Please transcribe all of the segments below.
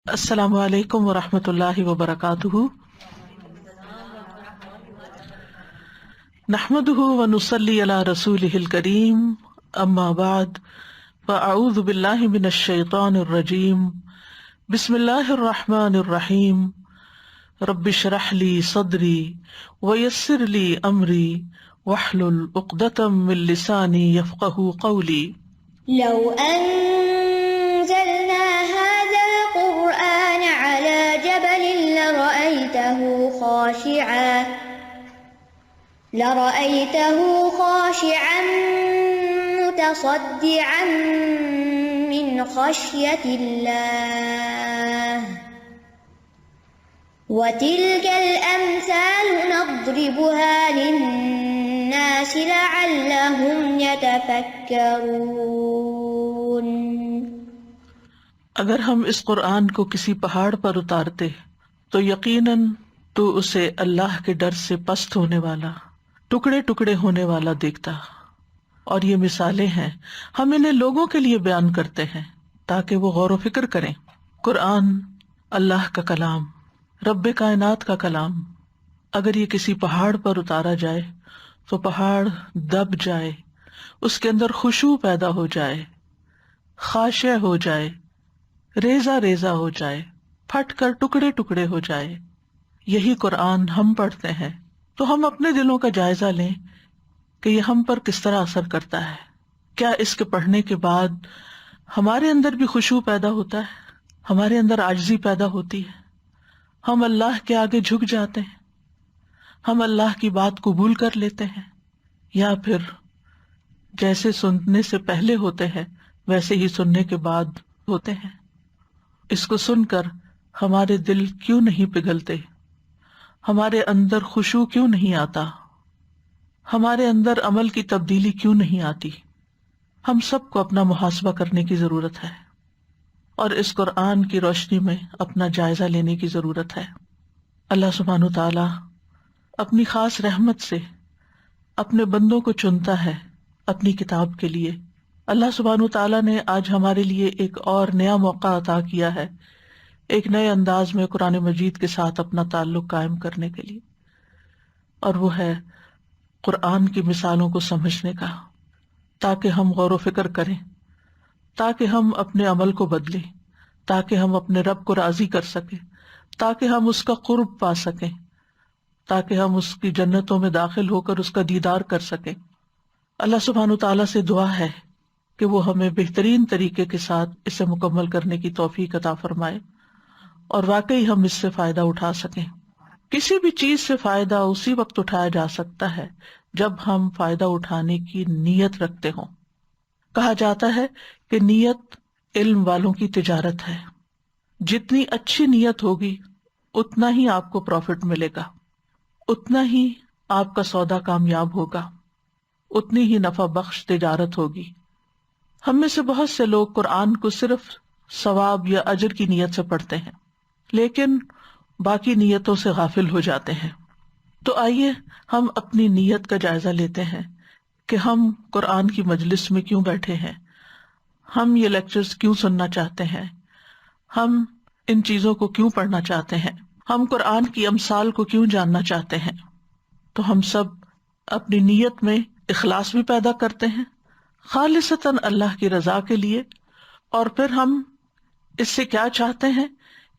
السلام علیکم ورحمۃ اللہ وبرکاتہ، نحمده ونصلی علی رسولہ الکریم، اما بعد فاعوذ باللہ من الشیطان الرجیم، بسم اللہ الرحمن الرحیم، رب اشرح لی صدری ویسر لی امری واحلل عقدۃ من لسانی یفقہوا قولی۔ لو أنزلنا هذا القرآن على جبل لرأيته خاشعا متصدعا من خشية الله وتلك الأمثال نضربها للناس لعلهم يتفكرون۔ اگر ہم اس قرآن کو کسی پہاڑ پر اتارتے تو یقیناً تو اسے اللہ کے ڈر سے پست ہونے والا، ٹکڑے ٹکڑے ہونے والا دیکھتا۔ اور یہ مثالیں ہیں، ہم انہیں لوگوں کے لیے بیان کرتے ہیں تاکہ وہ غور و فکر کریں۔ قرآن اللہ کا کلام، رب کائنات کا کلام، اگر یہ کسی پہاڑ پر اتارا جائے تو پہاڑ دب جائے، اس کے اندر خشوع پیدا ہو جائے، خاشع ہو جائے، ریزہ ریزہ ہو جائے، پھٹ کر ٹکڑے ٹکڑے ہو جائے۔ یہی قرآن ہم پڑھتے ہیں تو ہم اپنے دلوں کا جائزہ لیں کہ یہ ہم پر کس طرح اثر کرتا ہے۔ کیا اس کے پڑھنے کے بعد ہمارے اندر بھی خشوع پیدا ہوتا ہے، ہمارے اندر عاجزی پیدا ہوتی ہے، ہم اللہ کے آگے جھک جاتے ہیں، ہم اللہ کی بات قبول کر لیتے ہیں، یا پھر جیسے سننے سے پہلے ہوتے ہیں ویسے ہی سننے کے بعد ہوتے ہیں؟ اس کو سن کر ہمارے دل کیوں نہیں پگھلتے؟ ہمارے اندر خشوع کیوں نہیں آتا؟ ہمارے اندر عمل کی تبدیلی کیوں نہیں آتی؟ ہم سب کو اپنا محاسبہ کرنے کی ضرورت ہے اور اس قرآن کی روشنی میں اپنا جائزہ لینے کی ضرورت ہے۔ اللہ سبحانہ تعالیٰ اپنی خاص رحمت سے اپنے بندوں کو چنتا ہے اپنی کتاب کے لیے۔ اللہ سبحانہ تعالیٰ نے آج ہمارے لیے ایک اور نیا موقع عطا کیا ہے، ایک نئے انداز میں قرآن مجید کے ساتھ اپنا تعلق قائم کرنے کے لیے، اور وہ ہے قرآن کی مثالوں کو سمجھنے کا، تاکہ ہم غور و فکر کریں، تاکہ ہم اپنے عمل کو بدلیں، تاکہ ہم اپنے رب کو راضی کر سکیں، تاکہ ہم اس کا قرب پا سکیں، تاکہ ہم اس کی جنتوں میں داخل ہو کر اس کا دیدار کر سکیں۔ اللہ سبحانہ تعالیٰ سے دعا ہے کہ وہ ہمیں بہترین طریقے کے ساتھ اسے مکمل کرنے کی توفیق عطا فرمائے اور واقعی ہم اس سے فائدہ اٹھا سکیں۔ کسی بھی چیز سے فائدہ اسی وقت اٹھایا جا سکتا ہے جب ہم فائدہ اٹھانے کی نیت رکھتے ہوں۔ کہا جاتا ہے کہ نیت علم والوں کی تجارت ہے، جتنی اچھی نیت ہوگی اتنا ہی آپ کو پروفٹ ملے گا، اتنا ہی آپ کا سودا کامیاب ہوگا، اتنی ہی نفع بخش تجارت ہوگی۔ ہم میں سے بہت سے لوگ قرآن کو صرف ثواب یا اجر کی نیت سے پڑھتے ہیں، لیکن باقی نیتوں سے غافل ہو جاتے ہیں۔ تو آئیے ہم اپنی نیت کا جائزہ لیتے ہیں کہ ہم قرآن کی مجلس میں کیوں بیٹھے ہیں، ہم یہ لیکچرز کیوں سننا چاہتے ہیں، ہم ان چیزوں کو کیوں پڑھنا چاہتے ہیں، ہم قرآن کی امثال کو کیوں جاننا چاہتے ہیں۔ تو ہم سب اپنی نیت میں اخلاص بھی پیدا کرتے ہیں، خالصتاً اللہ کی رضا کے لیے، اور پھر ہم اس سے کیا چاہتے ہیں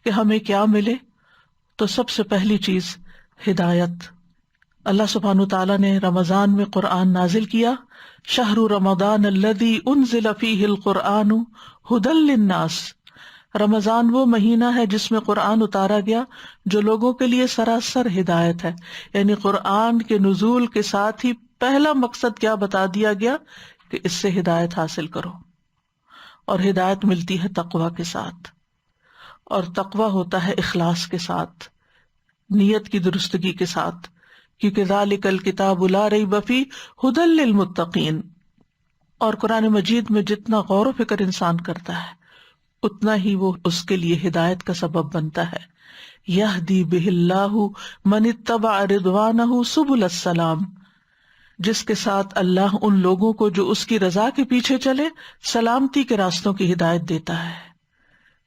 کہ ہمیں کیا ملے۔ تو سب سے پہلی چیز ہدایت۔ اللہ سبحانہ تعالیٰ نے رمضان میں قرآن نازل کیا، شہر رمضان الذی انزل فیہ القرآن ھدی للناس۔ رمضان وہ مہینہ ہے جس میں قرآن اتارا گیا جو لوگوں کے لیے سراسر ہدایت ہے، یعنی قرآن کے نزول کے ساتھ ہی پہلا مقصد کیا بتا دیا گیا کہ اس سے ہدایت حاصل کرو، اور ہدایت ملتی ہے تقویٰ کے ساتھ، اور تقویٰ ہوتا ہے اخلاص کے ساتھ، نیت کی درستگی کے ساتھ، کیونکہ ذالک الکتاب لا ریب فیہ ھدی للمتقین۔ اور قرآن مجید میں جتنا غور و فکر انسان کرتا ہے اتنا ہی وہ اس کے لیے ہدایت کا سبب بنتا ہے۔ یہدی بہ اللہ من اتبع رضوانہ سبل السلام، جس کے ساتھ اللہ ان لوگوں کو جو اس کی رضا کے پیچھے چلے سلامتی کے راستوں کی ہدایت دیتا ہے۔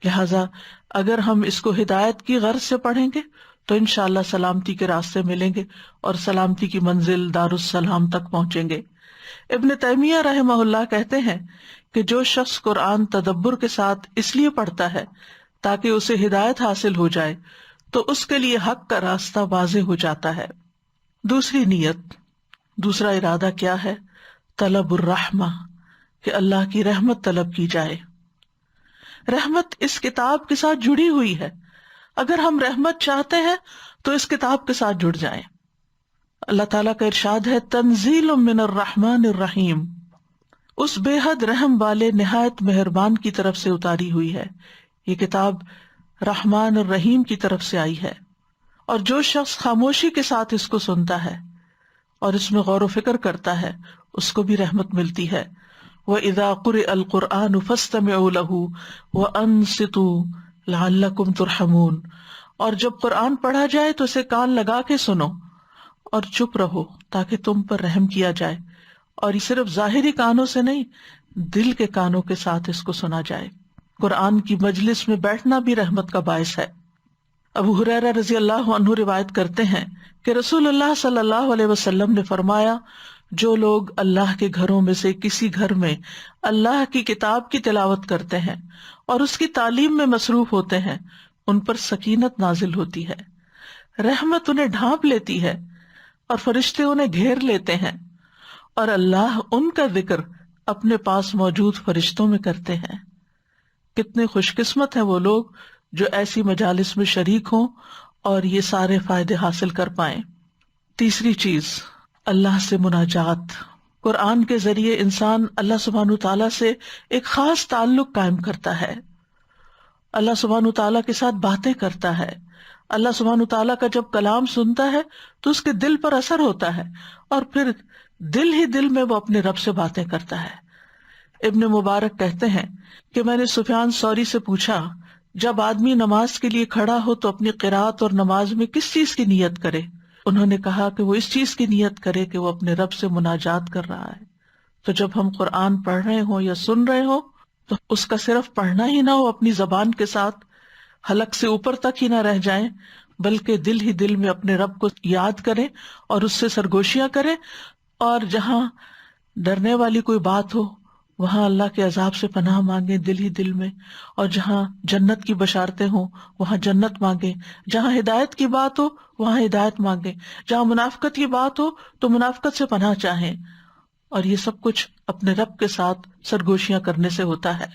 لہذا اگر ہم اس کو ہدایت کی غرض سے پڑھیں گے تو انشاءاللہ سلامتی کے راستے ملیں گے اور سلامتی کی منزل دارالسلام تک پہنچیں گے۔ ابن تیمیہ رحمہ اللہ کہتے ہیں کہ جو شخص قرآن تدبر کے ساتھ اس لیے پڑھتا ہے تاکہ اسے ہدایت حاصل ہو جائے تو اس کے لیے حق کا راستہ واضح ہو جاتا ہے۔ دوسری نیت، دوسرا ارادہ کیا ہے؟ طلب الرحمہ، کہ اللہ کی رحمت طلب کی جائے۔ رحمت اس کتاب کے ساتھ جڑی ہوئی ہے، اگر ہم رحمت چاہتے ہیں تو اس کتاب کے ساتھ جڑ جائیں۔ اللہ تعالیٰ کا ارشاد ہے تنزیل من الرحمن الرحیم، اس بے حد رحم والے نہایت مہربان کی طرف سے اتاری ہوئی ہے۔ یہ کتاب رحمان الرحیم کی طرف سے آئی ہے، اور جو شخص خاموشی کے ساتھ اس کو سنتا ہے اور اس میں غور و فکر کرتا ہے اس کو بھی رحمت ملتی ہے۔ وَإِذَا قُرِئَ الْقُرْآنُ فَاسْتَمِعُوا لَهُ وَأَنصِتُوا لَعَلَّكُمْ تُرْحَمُونَ، اور جب قرآن پڑھا جائے تو اسے کان لگا کے سنو اور چپ رہو تاکہ تم پر رحم کیا جائے، اور یہ صرف ظاہری کانوں سے نہیں، دل کے کانوں کے ساتھ اس کو سنا جائے۔ قرآن کی مجلس میں بیٹھنا بھی رحمت کا باعث ہے۔ ابو ہریرہ رضی اللہ عنہ روایت کرتے ہیں کہ رسول اللہ صلی اللہ علیہ وسلم نے فرمایا، جو لوگ اللہ کے گھروں میں سے کسی گھر میں اللہ کی کتاب کی تلاوت کرتے ہیں اور اس کی تعلیم میں مصروف ہوتے ہیں، ان پر سکینت نازل ہوتی ہے، رحمت انہیں ڈھانپ لیتی ہے اور فرشتے انہیں گھیر لیتے ہیں، اور اللہ ان کا ذکر اپنے پاس موجود فرشتوں میں کرتے ہیں۔ کتنے خوش قسمت ہیں وہ لوگ جو ایسی مجالس میں شریک ہوں اور یہ سارے فائدے حاصل کر پائیں۔ تیسری چیز، اللہ سے مناجات۔ قرآن کے ذریعے انسان اللہ سبحانہ تعالیٰ سے ایک خاص تعلق قائم کرتا ہے، اللہ سبحانہ تعالیٰ کے ساتھ باتیں کرتا ہے۔ اللہ سبحانہ تعالیٰ کا جب کلام سنتا ہے تو اس کے دل پر اثر ہوتا ہے، اور پھر دل ہی دل میں وہ اپنے رب سے باتیں کرتا ہے۔ ابن مبارک کہتے ہیں کہ میں نے سفیان ثوری سے پوچھا، جب آدمی نماز کے لیے کھڑا ہو تو اپنی قرات اور نماز میں کس چیز کی نیت کرے؟ انہوں نے کہا کہ وہ اس چیز کی نیت کرے کہ وہ اپنے رب سے مناجات کر رہا ہے۔ تو جب ہم قرآن پڑھ رہے ہوں یا سن رہے ہوں تو اس کا صرف پڑھنا ہی نہ ہو، اپنی زبان کے ساتھ حلق سے اوپر تک ہی نہ رہ جائیں، بلکہ دل ہی دل میں اپنے رب کو یاد کریں اور اس سے سرگوشیاں کریں، اور جہاں ڈرنے والی کوئی بات ہو وہاں اللہ کے عذاب سے پناہ مانگیں دل ہی دل میں، اور جہاں جنت کی بشارتیں ہوں وہاں جنت مانگیں، جہاں ہدایت کی بات ہو وہاں ہدایت مانگیں، جہاں منافقت کی بات ہو تو منافقت سے پناہ چاہیں، اور یہ سب کچھ اپنے رب کے ساتھ سرگوشیاں کرنے سے ہوتا ہے۔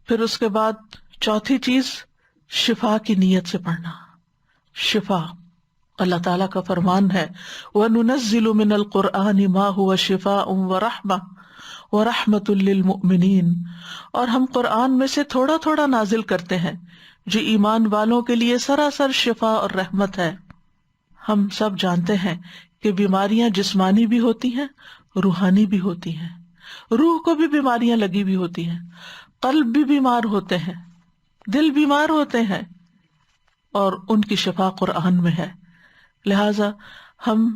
پھر اس کے بعد چوتھی چیز، شفا کی نیت سے پڑھنا۔ شفا، اللہ تعالیٰ کا فرمان ہے وَنُنَزِّلُ مِنَ الْقُرْآنِ مَا هُوَ شِفَاءٌ وَرَحْمَةٌ وَرَحْمَةٌ لِّلْمُؤْمِنِينَ، اور ہم قرآن میں سے تھوڑا تھوڑا نازل کرتے ہیں جو ایمان والوں کے لیے سراسر شفا اور رحمت ہے۔ ہم سب جانتے ہیں کہ بیماریاں جسمانی بھی ہوتی ہیں، روحانی بھی ہوتی ہیں، روح کو بھی بیماریاں لگی ہوئی ہوتی ہیں، قلب بھی بیمار ہوتے ہیں، دل بیمار ہوتے ہیں، اور ان کی شفا قرآن میں ہے۔ لہٰذا ہم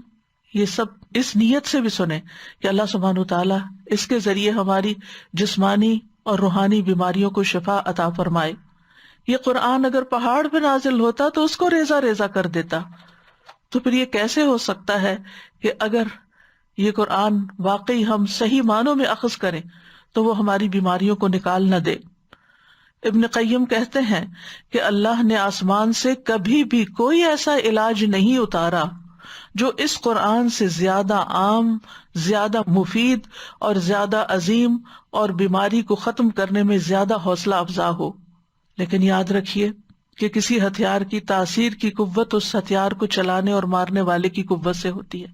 یہ سب اس نیت سے بھی سنیں کہ اللہ سبحانہ تعالیٰ اس کے ذریعے ہماری جسمانی اور روحانی بیماریوں کو شفا عطا فرمائے۔ یہ قرآن اگر پہاڑ پہ نازل ہوتا تو اس کو ریزہ ریزہ کر دیتا، تو پھر یہ کیسے ہو سکتا ہے کہ اگر یہ قرآن واقعی ہم صحیح معنوں میں اخذ کریں تو وہ ہماری بیماریوں کو نکال نہ دے۔ ابن قیم کہتے ہیں کہ اللہ نے آسمان سے کبھی بھی کوئی ایسا علاج نہیں اتارا جو اس قرآن سے زیادہ عام، زیادہ مفید اور زیادہ عظیم اور بیماری کو ختم کرنے میں زیادہ حوصلہ افزا ہو۔ لیکن یاد رکھیے کہ کسی ہتھیار کی تاثیر کی قوت اس ہتھیار کو چلانے اور مارنے والے کی قوت سے ہوتی ہے۔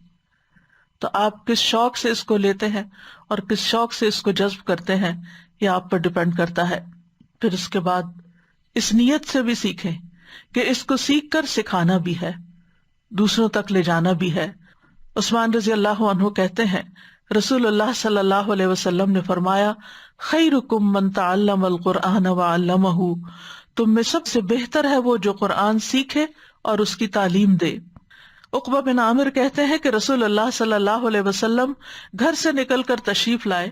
تو آپ کس شوق سے اس کو لیتے ہیں اور کس شوق سے اس کو جذب کرتے ہیں یہ آپ پر ڈپینڈ کرتا ہے۔ پھر اس کے بعد اس نیت سے بھی سیکھیں کہ اس کو سیکھ کر سکھانا بھی ہے، دوسروں تک لے جانا بھی ہے۔ عثمان رضی اللہ عنہ کہتے ہیں رسول اللہ صلی اللہ علیہ وسلم نے فرمایا، خیرکم من تعلم القرآن وعلمہ، تم میں سب سے بہتر ہے وہ جو قرآن سیکھے اور اس کی تعلیم دے۔ عقبہ بن عامر کہتے ہیں کہ رسول اللہ صلی اللہ علیہ وسلم گھر سے نکل کر تشریف لائے،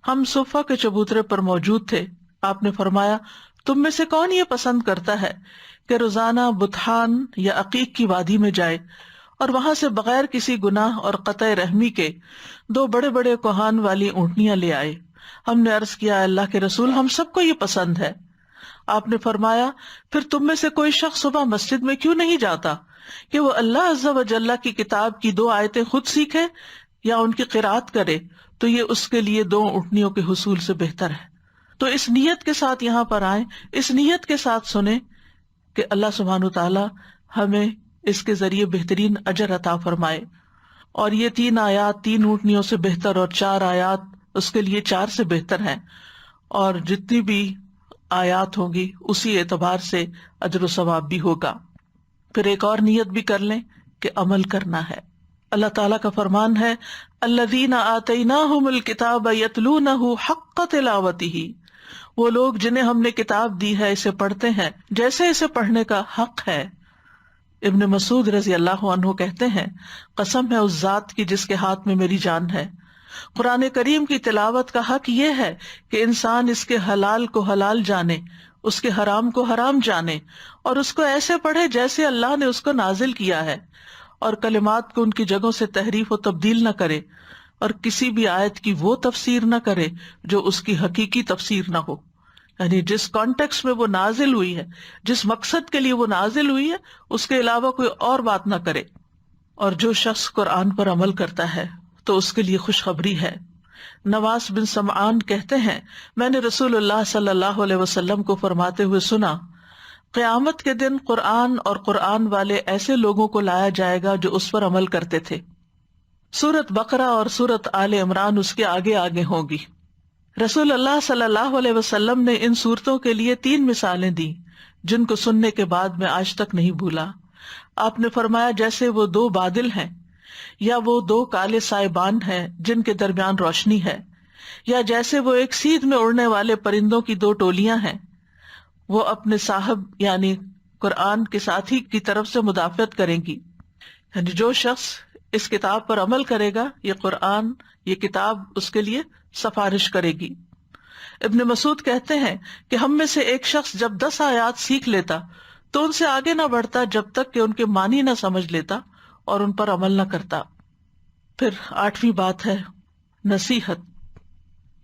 ہم صفہ کے چبوترے پر موجود تھے، آپ نے فرمایا تم میں سے کون یہ پسند کرتا ہے کہ روزانہ بطحان یا عقیق کی وادی میں جائے اور وہاں سے بغیر کسی گناہ اور قطع رحمی کے 2 بڑے بڑے کوہان والی اونٹنیاں لے آئے؟ ہم نے عرض کیا اللہ کے رسول ہم سب کو یہ پسند ہے۔ آپ نے فرمایا پھر تم میں سے کوئی شخص صبح مسجد میں کیوں نہیں جاتا کہ وہ اللہ عز و جل کی کتاب کی 2 آیتیں خود سیکھے یا ان کی قرات کرے، تو یہ اس کے لیے 2 اونٹنیوں کے حصول سے بہتر ہے۔ تو اس نیت کے ساتھ یہاں پر آئیں، اس نیت کے ساتھ سنیں کہ اللہ سبحانہ وتعالی ہمیں اس کے ذریعے بہترین اجر عطا فرمائے۔ اور یہ 3 آیات 3 اونٹنیوں سے بہتر اور 4 آیات اس کے لیے 4 سے بہتر ہیں، اور جتنی بھی آیات ہوں گی اسی اعتبار سے اجر و ثواب بھی ہوگا۔ پھر ایک اور نیت بھی کر لیں کہ عمل کرنا ہے۔ اللہ تعالیٰ کا فرمان ہے الذین آتیناہم الکتاب یتلونہ حق تلاوتہ، وہ لوگ جنہیں ہم نے کتاب دی ہے اسے پڑھتے ہیں جیسے اسے پڑھنے کا حق ہے۔ ابن مسعود رضی اللہ عنہ کہتے ہیں قسم ہے اس ذات کی جس کے ہاتھ میں میری جان ہے، قرآن کریم کی تلاوت کا حق یہ ہے کہ انسان اس کے حلال کو حلال جانے، اس کے حرام کو حرام جانے، اور اس کو ایسے پڑھے جیسے اللہ نے اس کو نازل کیا ہے، اور کلمات کو ان کی جگہوں سے تحریف و تبدیل نہ کرے، اور کسی بھی آیت کی وہ تفسیر نہ کرے جو اس کی حقیقی تفسیر نہ ہو، یعنی جس کانٹیکس میں وہ نازل ہوئی ہے، جس مقصد کے لیے وہ نازل ہوئی ہے، اس کے علاوہ کوئی اور بات نہ کرے۔ اور جو شخص قرآن پر عمل کرتا ہے تو اس کے لیے خوشخبری ہے۔ نواس بن سمعان کہتے ہیں میں نے رسول اللہ صلی اللہ علیہ وسلم کو فرماتے ہوئے سنا، قیامت کے دن قرآن اور قرآن والے ایسے لوگوں کو لایا جائے گا جو اس پر عمل کرتے تھے۔ سورت بقرہ اور سورت آل عمران اس کے آگے آگے ہوگی۔ رسول اللہ صلی اللہ علیہ وسلم نے ان سورتوں کے لیے 3 مثالیں دی جن کو سننے کے بعد میں آج تک نہیں بھولا۔ آپ نے فرمایا جیسے وہ 2 بادل ہیں، یا وہ 2 کالے سائبان ہیں جن کے درمیان روشنی ہے، یا جیسے وہ ایک سیدھ میں اڑنے والے پرندوں کی 2 ٹولیاں ہیں، وہ اپنے صاحب یعنی قرآن کے ساتھی کی طرف سے مدافعت کریں گی۔ یعنی جو شخص اس کتاب پر عمل کرے گا، یہ قرآن، یہ کتاب اس کے لیے سفارش کرے گی۔ ابن مسعود کہتے ہیں کہ ہم میں سے ایک شخص جب 10 آیات سیکھ لیتا تو ان سے آگے نہ بڑھتا جب تک کہ ان کے معنی نہ سمجھ لیتا اور ان پر عمل نہ کرتا۔ پھر 8ویں بات ہے نصیحت،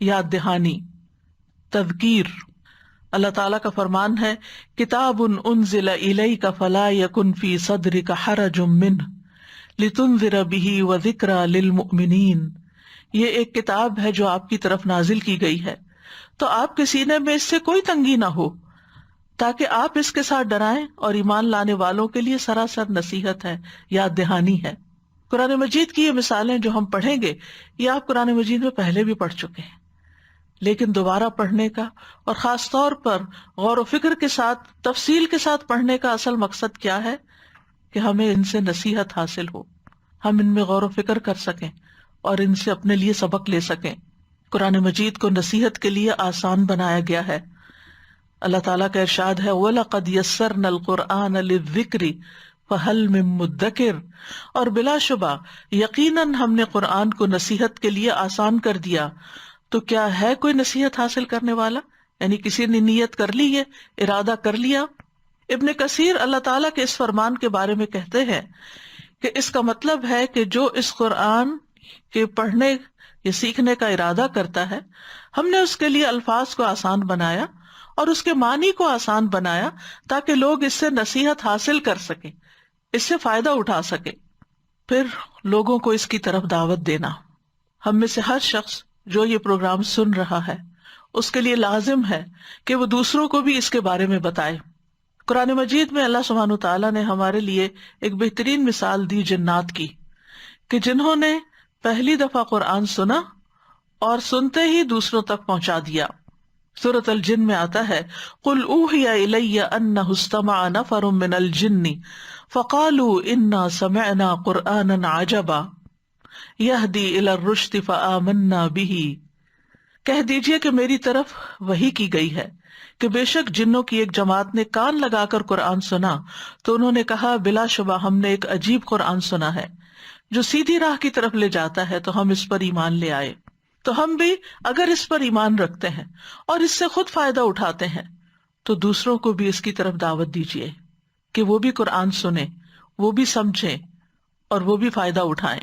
یاد دہانی، تذکیر۔ اللہ تعالیٰ کا فرمان ہے کتاب انزل الیک فلا یکن فی صدرک حرج منہ لتنذر بہ وذکری للمؤمنین، یہ ایک کتاب ہے جو آپ کی طرف نازل کی گئی ہے تو آپ کے سینے میں اس سے کوئی تنگی نہ ہو، تاکہ آپ اس کے ساتھ ڈرائیں، اور ایمان لانے والوں کے لیے سراسر نصیحت ہے، یاد دہانی ہے۔ قرآن مجید کی یہ مثالیں جو ہم پڑھیں گے یہ آپ قرآن مجید میں پہلے بھی پڑھ چکے ہیں، لیکن دوبارہ پڑھنے کا اور خاص طور پر غور و فکر کے ساتھ تفصیل کے ساتھ پڑھنے کا اصل مقصد کیا ہے کہ ہمیں ان سے نصیحت حاصل ہو، ہم ان میں غور و فکر کر سکیں اور ان سے اپنے لیے سبق لے سکیں۔ قرآن مجید کو نصیحت کے لیے آسان بنایا گیا ہے۔ اللہ تعالیٰ کا ارشاد ہے وَلَقَدْ يَسَّرْنَا الْقُرْآنَ لِلذِّكْرِ فَهَلْ مِن مُدَّكِرٍ، اور بلا شبہ یقیناً ہم نے قرآن کو نصیحت کے لیے آسان کر دیا، تو کیا ہے کوئی نصیحت حاصل کرنے والا؟ یعنی کسی نے نیت کر لی ہے، ارادہ کر لیا۔ ابن کثیر اللہ تعالیٰ کے اس فرمان کے بارے میں کہتے ہیں کہ اس کا مطلب ہے کہ جو اس قرآن کے پڑھنے یا سیکھنے کا ارادہ کرتا ہے، ہم نے اس کے لیے الفاظ کو آسان بنایا اور اس کے معنی کو آسان بنایا تاکہ لوگ اس سے نصیحت حاصل کر سکیں، اس سے فائدہ اٹھا سکیں۔ پھر لوگوں کو اس کی طرف دعوت دینا۔ ہم میں سے ہر شخص جو یہ پروگرام سن رہا ہے اس کے لیے لازم ہے کہ وہ دوسروں کو بھی اس کے بارے میں بتائے۔ قرآن مجید میں اللہ سبحانہ وتعالیٰ نے ہمارے لیے ایک بہترین مثال دی جنات کی، کہ جنہوں نے پہلی دفعہ قرآن سنا اور سنتے ہی دوسروں تک پہنچا دیا۔ سورۃ الجن میں آتا ہے قُلْ أُوحِيَ إِلَيَّ أَنَّهُ اسْتَمَعَ نَفَرٌ مِّنَ الْجِنِّ فَقَالُوا إِنَّا سَمِعْنَا قُرْآنًا عَجَبًا يَهْدِي إِلَى الرُّشْدِ فَآمَنَّا بِهِ، کہہ دیجئے کہ میری طرف وحی کی گئی ہے کہ بے شک جنوں کی ایک جماعت نے کان لگا کر قرآن سنا تو انہوں نے کہا بلا شبہ ہم نے ایک عجیب قرآن سنا ہے جو سیدھی راہ کی طرف لے جاتا ہے، تو ہم اس پر ایمان لے آئے۔ تو ہم بھی اگر اس پر ایمان رکھتے ہیں اور اس سے خود فائدہ اٹھاتے ہیں تو دوسروں کو بھی اس کی طرف دعوت دیجیے کہ وہ بھی قرآن سنیں، وہ بھی سمجھیں اور وہ بھی فائدہ اٹھائیں۔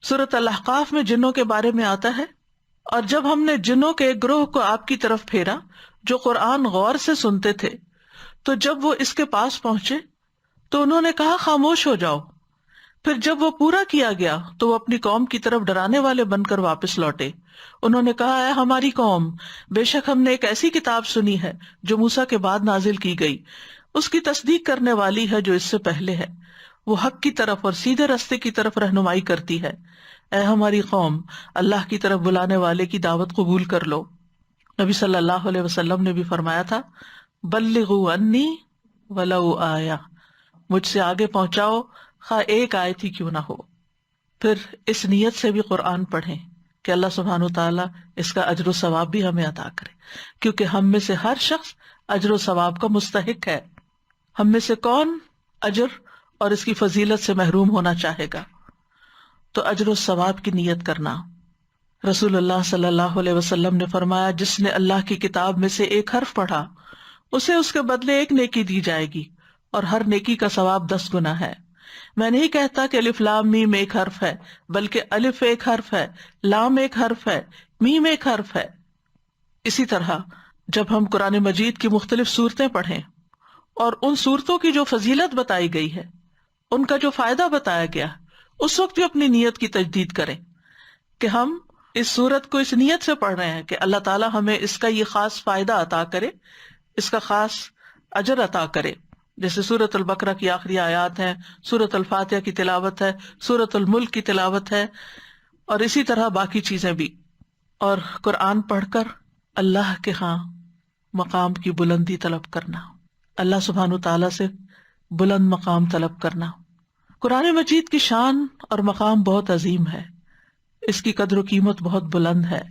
سورۃ الاحقاف میں جنوں کے بارے میں آتا ہے، اور جب ہم نے جنوں کے ایک گروہ کو آپ کی طرف پھیرا جو قرآن غور سے سنتے تھے، تو جب وہ اس کے پاس پہنچے تو انہوں نے کہا خاموش ہو جاؤ۔ پھر جب وہ پورا کیا گیا تو وہ اپنی قوم کی طرف ڈرانے والے بن کر واپس لوٹے۔ انہوں نے کہا اے ہماری قوم، بے شک ہم نے ایک ایسی کتاب سنی ہے جو موسیٰ کے بعد نازل کی گئی، اس کی تصدیق کرنے والی ہے جو اس سے پہلے ہے، وہ حق کی طرف اور سیدھے راستے کی طرف رہنمائی کرتی ہے۔ اے ہماری قوم، اللہ کی طرف بلانے والے کی دعوت قبول کر لو۔ نبی صلی اللہ علیہ وسلم نے بھی فرمایا تھا بلغوا انی ولو آیہ، مجھ سے آگے پہنچاؤ خواہ ایک آیت ہی کیوں نہ ہو۔ پھر اس نیت سے بھی قرآن پڑھیں کہ اللہ سبحانہ وتعالیٰ اس کا اجر و ثواب بھی ہمیں عطا کرے، کیونکہ ہم میں سے ہر شخص اجر و ثواب کا مستحق ہے۔ ہم میں سے کون اجر اور اس کی فضیلت سے محروم ہونا چاہے گا؟ تو اجر و ثواب کی نیت کرنا۔ رسول اللہ صلی اللہ علیہ وسلم نے فرمایا جس نے اللہ کی کتاب میں سے ایک حرف پڑھا اسے اس کے بدلے ایک نیکی دی جائے گی، اور ہر نیکی کا ثواب 10 گنا ہے۔ میں نہیں کہتا کہ الف لام میم ایک حرف ہے، بلکہ الف ایک حرف ہے، لام ایک حرف ہے، میم ایک حرف ہے۔ اسی طرح جب ہم قرآن مجید کی مختلف صورتیں پڑھیں اور ان صورتوں کی جو فضیلت بتائی گئی ہے، ان کا جو فائدہ بتایا گیا، اس وقت بھی اپنی نیت کی تجدید کریں کہ ہم اس صورت کو اس نیت سے پڑھ رہے ہیں کہ اللہ تعالیٰ ہمیں اس کا یہ خاص فائدہ عطا کرے، اس کا خاص اجر عطا کرے۔ جیسے سورۃ البقرہ کی آخری آیات ہیں، سورۃ الفاتحہ کی تلاوت ہے، سورۃ الملک کی تلاوت ہے، اور اسی طرح باقی چیزیں بھی۔ اور قرآن پڑھ کر اللہ کے ہاں مقام کی بلندی طلب کرنا، اللہ سبحانہ تعالیٰ سے بلند مقام طلب کرنا۔ قرآن مجید کی شان اور مقام بہت عظیم ہے، اس کی قدر و قیمت بہت بلند ہے۔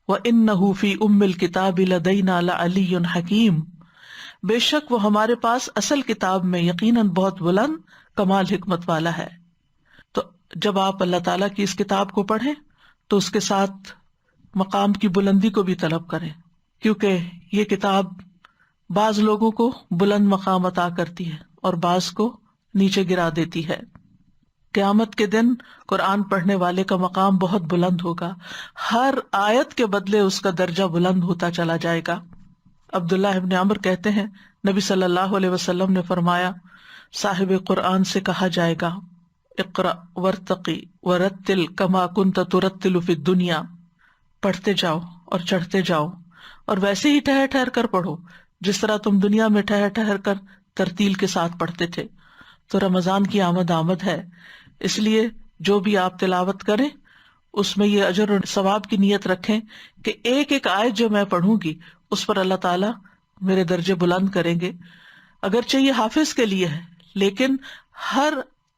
وَإِنَّهُ فِي أُمِّ الْكِتَابِ لَدَيْنَا لَعَلِيٌّ حَكِيمٌ، بے شک وہ ہمارے پاس اصل کتاب میں یقیناً بہت بلند کمال حکمت والا ہے۔ تو جب آپ اللہ تعالیٰ کی اس کتاب کو پڑھیں تو اس کے ساتھ مقام کی بلندی کو بھی طلب کریں، کیونکہ یہ کتاب بعض لوگوں کو بلند مقام عطا کرتی ہے اور بعض کو نیچے گرا دیتی ہے۔ قیامت کے دن قرآن پڑھنے والے کا مقام بہت بلند ہوگا، ہر آیت کے بدلے اس کا درجہ بلند ہوتا چلا جائے گا۔ عبداللہ ابن عمر کہتے ہیں نبی صلی اللہ علیہ وسلم نے فرمایا صاحب قرآن سے کہا جائے گا اقرأ ورتقی ورتل کما کنت ترتل فی الدنیا، پڑھتے جاؤ اور چڑھتے جاؤ اور ویسے ہی ٹھہر ٹھہر کر پڑھو جس طرح تم دنیا میں ٹھہر ٹھہر کر ترتیل کے ساتھ پڑھتے تھے۔ تو رمضان کی آمد ہے، اس لیے جو بھی آپ تلاوت کریں اس میں یہ اجر اور ثواب کی نیت رکھیں کہ ایک ایک آیت جو میں پڑھوں گی اس پر اللہ تعالیٰ میرے درجے بلند کریں گے۔ اگرچہ یہ حافظ کے لیے ہے، لیکن ہر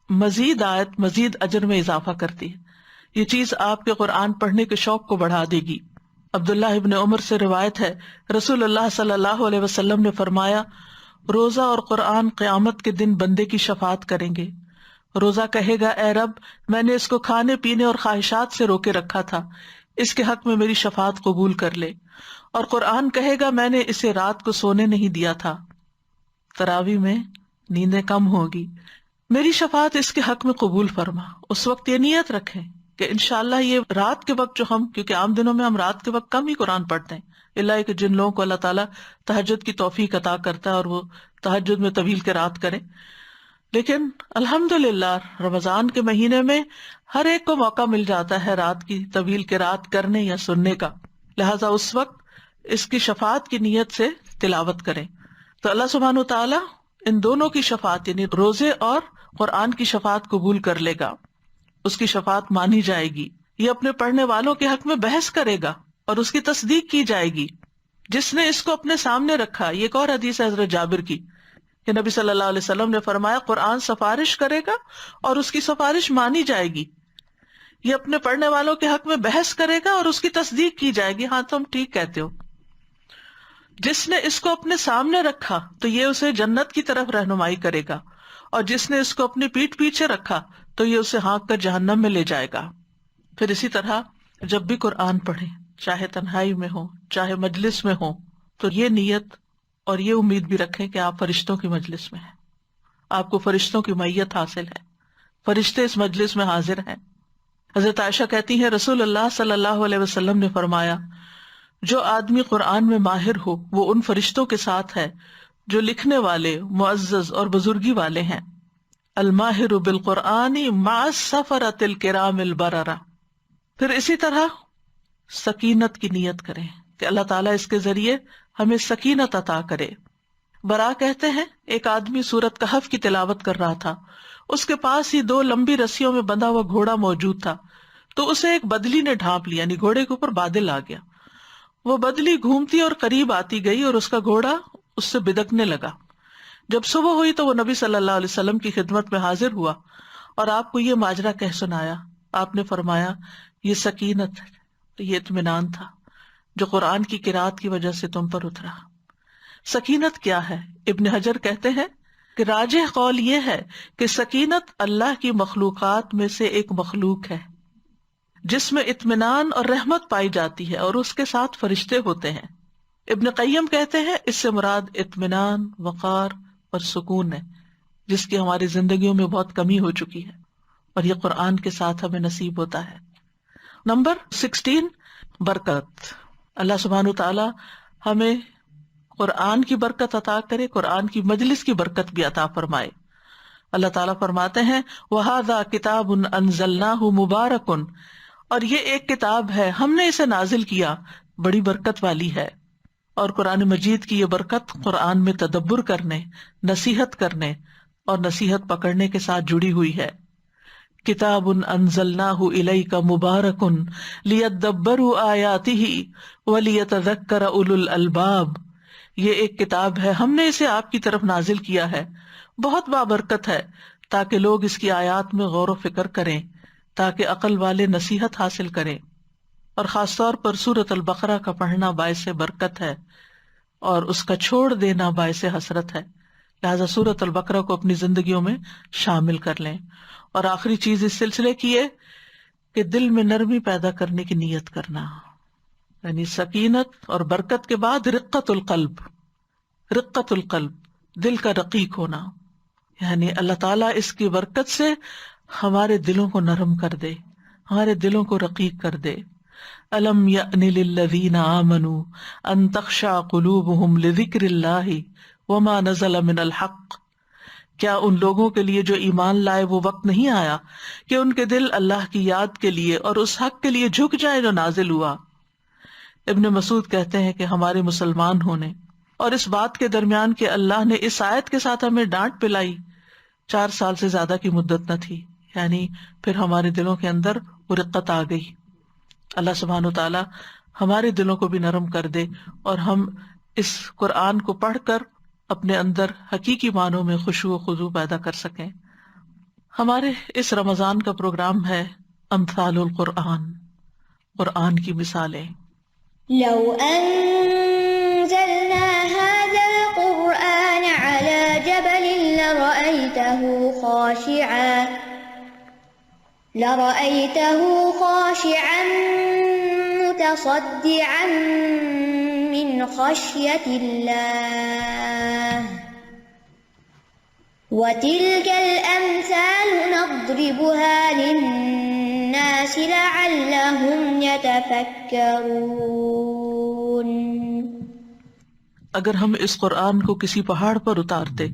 مزید آیت مزید اجر میں اضافہ کرتی ہے۔ یہ چیز آپ کے قرآن پڑھنے کے شوق کو بڑھا دے گی۔ عبداللہ ابن عمر سے روایت ہے رسول اللہ صلی اللہ علیہ وسلم نے فرمایا روزہ اور قرآن قیامت کے دن بندے کی شفاعت کریں گے۔ روزہ کہے گا اے رب، میں نے اس کو کھانے پینے اور خواہشات سے روکے رکھا تھا، اس کے حق میں میری شفاعت قبول کر لے۔ اور قرآن کہے گا میں نے اسے رات کو سونے نہیں دیا تھا، تراویح میں نیندیں کم ہوگی، میری شفاعت اس کے حق میں قبول فرما۔ اس وقت یہ نیت رکھیں کہ انشاءاللہ یہ رات کے وقت جو ہم، کیونکہ عام دنوں میں ہم رات کے وقت کم ہی قرآن پڑھتے ہیں، اللہ کہ جن لوگوں کو اللہ تعالیٰ تہجد کی توفیق عطا کرتا ہے اور وہ تہجد میں طویل قرات کریں، لیکن الحمدللہ رمضان کے مہینے میں ہر ایک کو موقع مل جاتا ہے رات کی طویل قرات کرنے یا سننے کا، لہٰذا اس وقت اس کی شفاعت کی نیت سے تلاوت کریں تو اللہ سبحانہ و تعالیٰ ان دونوں کی شفاعت یعنی روزے اور قرآن کی شفاعت قبول کر لے گا، اس کی شفاعت مانی جائے گی۔ یہ اپنے پڑھنے والوں کے حق میں بحث کرے گا اور اس کی تصدیق کی جائے گی۔ جس نے اس کو اپنے سامنے رکھا، یہ ایک اور حدیث ہے حضرت جابر کی کہ نبی صلی اللہ علیہ وسلم نے فرمایا قرآن سفارش کرے گا اور اس کی سفارش مانی جائے گی۔ یہ اپنے پڑھنے والوں کے حق میں بحث کرے گا اور اس کی تصدیق کی جائے گی، ہاں تم ٹھیک کہتے ہو۔ جس نے اس کو اپنے سامنے رکھا تو یہ اسے جنت کی طرف رہنمائی کرے گا، اور جس نے اس کو اپنی پیٹھ پیچھے رکھا تو یہ اسے ہانک کر جہنم میں لے جائے گا۔ پھر اسی طرح جب بھی قرآن پڑھیں، چاہے تنہائی میں ہو چاہے مجلس میں ہو، تو یہ نیت اور یہ امید بھی رکھیں کہ آپ فرشتوں کی مجلس میں ہیں، آپ کو فرشتوں کی معیت حاصل ہے، فرشتے اس مجلس میں حاضر ہیں۔ حضرت عائشہ کہتی ہیں رسول اللہ صلی اللہ علیہ وسلم نے فرمایا، جو آدمی قرآن میں ماہر ہو وہ ان فرشتوں کے ساتھ ہے جو لکھنے والے، معزز اور بزرگی والے ہیں۔ الماہر بالقرآن مع السفرۃ الکرام البررہ۔ پھر اسی طرح سکینت کی نیت کریں کہ اللہ تعالیٰ اس کے ذریعے ہمیں سکینت عطا کرے۔ برا کہتے ہیں ایک آدمی سورۃ کہف کی تلاوت کر رہا تھا، اس کے پاس ہی 2 لمبی رسیوں میں بندھا ہوا گھوڑا موجود تھا، تو اسے ایک بدلی نے ڈھانپ لیا، یعنی گھوڑے کے اوپر بادل آ گیا۔ وہ بدلی گھومتی اور قریب آتی گئی اور اس کا گھوڑا اس سے بدکنے لگا۔ جب صبح ہوئی تو وہ نبی صلی اللہ علیہ وسلم کی خدمت میں حاضر ہوا اور آپ کو یہ ماجرا کہہ سنایا۔ آپ نے فرمایا یہ سکینت ہے، یہ اطمینان تھا جو قرآن کی قرأت کی وجہ سے تم پر اترا۔ سکینت کیا ہے؟ ابن حجر کہتے ہیں کہ راجح قول یہ ہے کہ سکینت اللہ کی مخلوقات میں سے ایک مخلوق ہے جس میں اطمینان اور رحمت پائی جاتی ہے، اور اس کے ساتھ فرشتے ہوتے ہیں۔ ابن قیم کہتے ہیں اس سے مراد اطمینان، وقار اور سکون ہے، جس کی ہماری زندگیوں میں بہت کمی ہو چکی ہے، اور یہ قرآن کے ساتھ ہمیں نصیب ہوتا ہے۔ نمبر 16 برکت۔ اللہ سبحانہ وتعالی ہمیں قرآن کی برکت عطا کرے، قرآن کی مجلس کی برکت بھی عطا فرمائے۔ اللہ تعالیٰ فرماتے ہیں وَهَذَا كِتَابٌ أَنزَلْنَاهُ مُبَارَكٌ، اور یہ ایک کتاب ہے ہم نے اسے نازل کیا، بڑی برکت والی ہے۔ اور قرآن مجید کی یہ برکت قرآن میں تدبر کرنے، نصیحت کرنے اور نصیحت پکڑنے کے ساتھ جڑی ہوئی ہے۔ کتاب انزلناہ الیک مبارک لیدبروا آیاتہ ولیتذکر اولو الالباب، یہ ایک کتاب ہے ہم نے اسے آپ کی طرف نازل کیا ہے، بہت بابرکت ہے تاکہ لوگ اس کی آیات میں غور و فکر کریں، تاکہ عقل والے نصیحت حاصل کریں۔ اور خاص طور پر سورۃ البقرہ کا پڑھنا باعث برکت ہے اور اس کا چھوڑ دینا باعث حسرت ہے، لہذا سورۃ البقرہ کو اپنی زندگیوں میں شامل کر لیں۔ اور آخری چیز اس سلسلے کی ہے کہ دل میں نرمی پیدا کرنے کی نیت کرنا، یعنی سکینت اور برکت کے بعد رقت القلب، رقت القلب، دل کا رقیق ہونا، یعنی اللہ تعالیٰ اس کی برکت سے ہمارے دلوں کو نرم کر دے، ہمارے دلوں کو رقیق کر دے۔ الم یأن للذین آمنوا ان تخشع قلوبہم لذکر اللہ وما نزل من الحق، کیا ان لوگوں کے لیے جو ایمان لائے وہ وقت نہیں آیا کہ ان کے دل اللہ کی یاد کے لیے اور اس حق کے لیے جھک جائے جو نازل ہوا۔ ابن مسعود کہتے ہیں کہ ہمارے مسلمان ہونے اور اس بات کے درمیان کہ اللہ نے اس آیت کے ساتھ ہمیں ڈانٹ پلائی 4 سال سے زیادہ کی مدت نہ تھی، یعنی پھر ہمارے دلوں کے اندر وہ رقت آ گئی۔ اللہ سبحانہ وتعالیٰ ہمارے دلوں کو بھی نرم کر دے اور ہم اس قرآن کو پڑھ کر اپنے اندر حقیقی معنوں میں خشوع و خضوع پیدا کر سکیں۔ ہمارے اس رمضان کا پروگرام ہے امثال القرآن، قرآن کی مثالیں۔ لو أنزلنا هذا القرآن على جبل لرأيته خاشعا متصدعا من خشية الله وتلك الأمثال نضربها للناس لعلهم يتفكرون۔ اگر ہم اس قرآن کو کسی پہاڑ پر اتارتے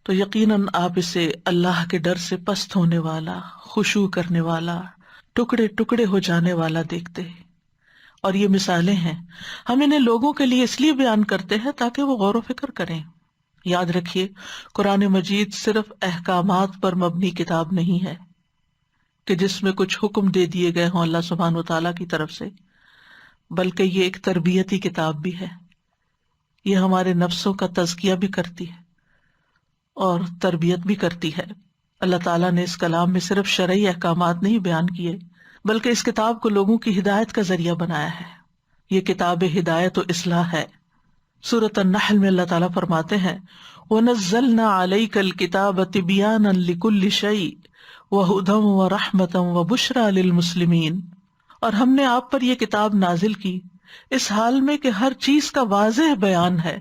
تو یقیناً آپ اسے اللہ کے ڈر سے پست ہونے والا، خشوع کرنے والا، ٹکڑے ٹکڑے ہو جانے والا دیکھتے۔ اور یہ مثالیں ہیں، ہم انہیں لوگوں کے لیے اس لیے بیان کرتے ہیں تاکہ وہ غور و فکر کریں۔ یاد رکھیے قرآن مجید صرف احکامات پر مبنی کتاب نہیں ہے کہ جس میں کچھ حکم دے دیے گئے ہوں اللہ سبحانہ وتعالیٰ کی طرف سے، بلکہ یہ ایک تربیتی کتاب بھی ہے۔ یہ ہمارے نفسوں کا تزکیہ بھی کرتی ہے اور تربیت بھی کرتی ہے۔ اللہ تعالیٰ نے اس کلام میں صرف شرعی احکامات نہیں بیان کیے بلکہ اس کتاب کو لوگوں کی ہدایت کا ذریعہ بنایا ہے۔ یہ کتاب ہدایت و اصلاح ہے۔ سورۃ النحل میں اللہ تعالیٰ فرماتے ہیں وَنَزَّلْنَا عَلَيْكَ الْكِتَابَ تِبْيَانًا لِكُلِّ شَيْءٍ وَهُدًى وَرَحْمَةً وَبُشْرَى لِلْمُسْلِمِينَ، اور ہم نے آپ پر یہ کتاب نازل کی اس حال میں کہ ہر چیز کا واضح بیان ہے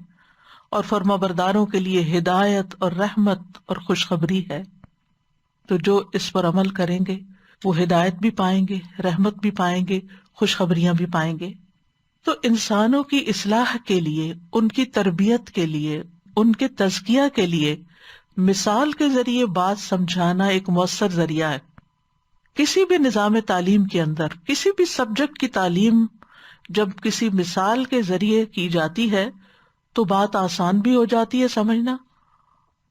اور فرمانبرداروں کے لیے ہدایت اور رحمت اور خوشخبری ہے۔ تو جو اس پر عمل کریں گے وہ ہدایت بھی پائیں گے، رحمت بھی پائیں گے، خوشخبریاں بھی پائیں گے۔ تو انسانوں کی اصلاح کے لیے، ان کی تربیت کے لیے، ان کے تزکیہ کے لیے مثال کے ذریعے بات سمجھانا ایک مؤثر ذریعہ ہے۔ کسی بھی نظام تعلیم کے اندر کسی بھی سبجیکٹ کی تعلیم جب کسی مثال کے ذریعے کی جاتی ہے تو بات آسان بھی ہو جاتی ہے سمجھنا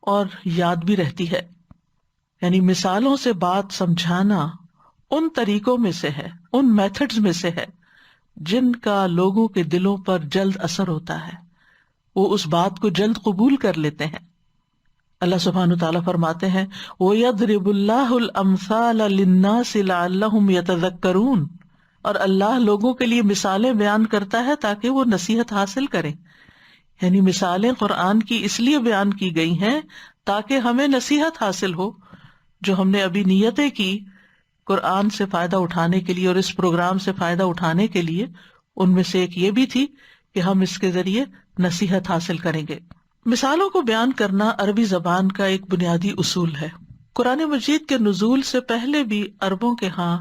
اور یاد بھی رہتی ہے۔ یعنی مثالوں سے بات سمجھانا ان طریقوں میں سے ہے، ان میتھڈز میں سے ہے جن کا لوگوں کے دلوں پر جلد اثر ہوتا ہے، وہ اس بات کو جلد قبول کر لیتے ہیں۔ اللہ سبحانہ تعالیٰ فرماتے ہیں وَيَضْرِبُ اللَّهُ الْأَمْثَالَ لِلنَّاسِ لَعَلَّهُمْ يَتَذَكَّرُونَ، اور اللہ لوگوں کے لیے مثالیں بیان کرتا ہے تاکہ وہ نصیحت حاصل کریں۔ یعنی مثالیں قرآن کی اس لیے بیان کی گئی ہیں تاکہ ہمیں نصیحت حاصل ہو۔ جو ہم نے ابھی نیتیں کی قرآن سے فائدہ اٹھانے کے لیے اور اس پروگرام سے فائدہ اٹھانے کے لیے، ان میں سے ایک یہ بھی تھی کہ ہم اس کے ذریعے نصیحت حاصل کریں گے۔ مثالوں کو بیان کرنا عربی زبان کا ایک بنیادی اصول ہے۔ قرآن مجید کے نزول سے پہلے بھی عربوں کے ہاں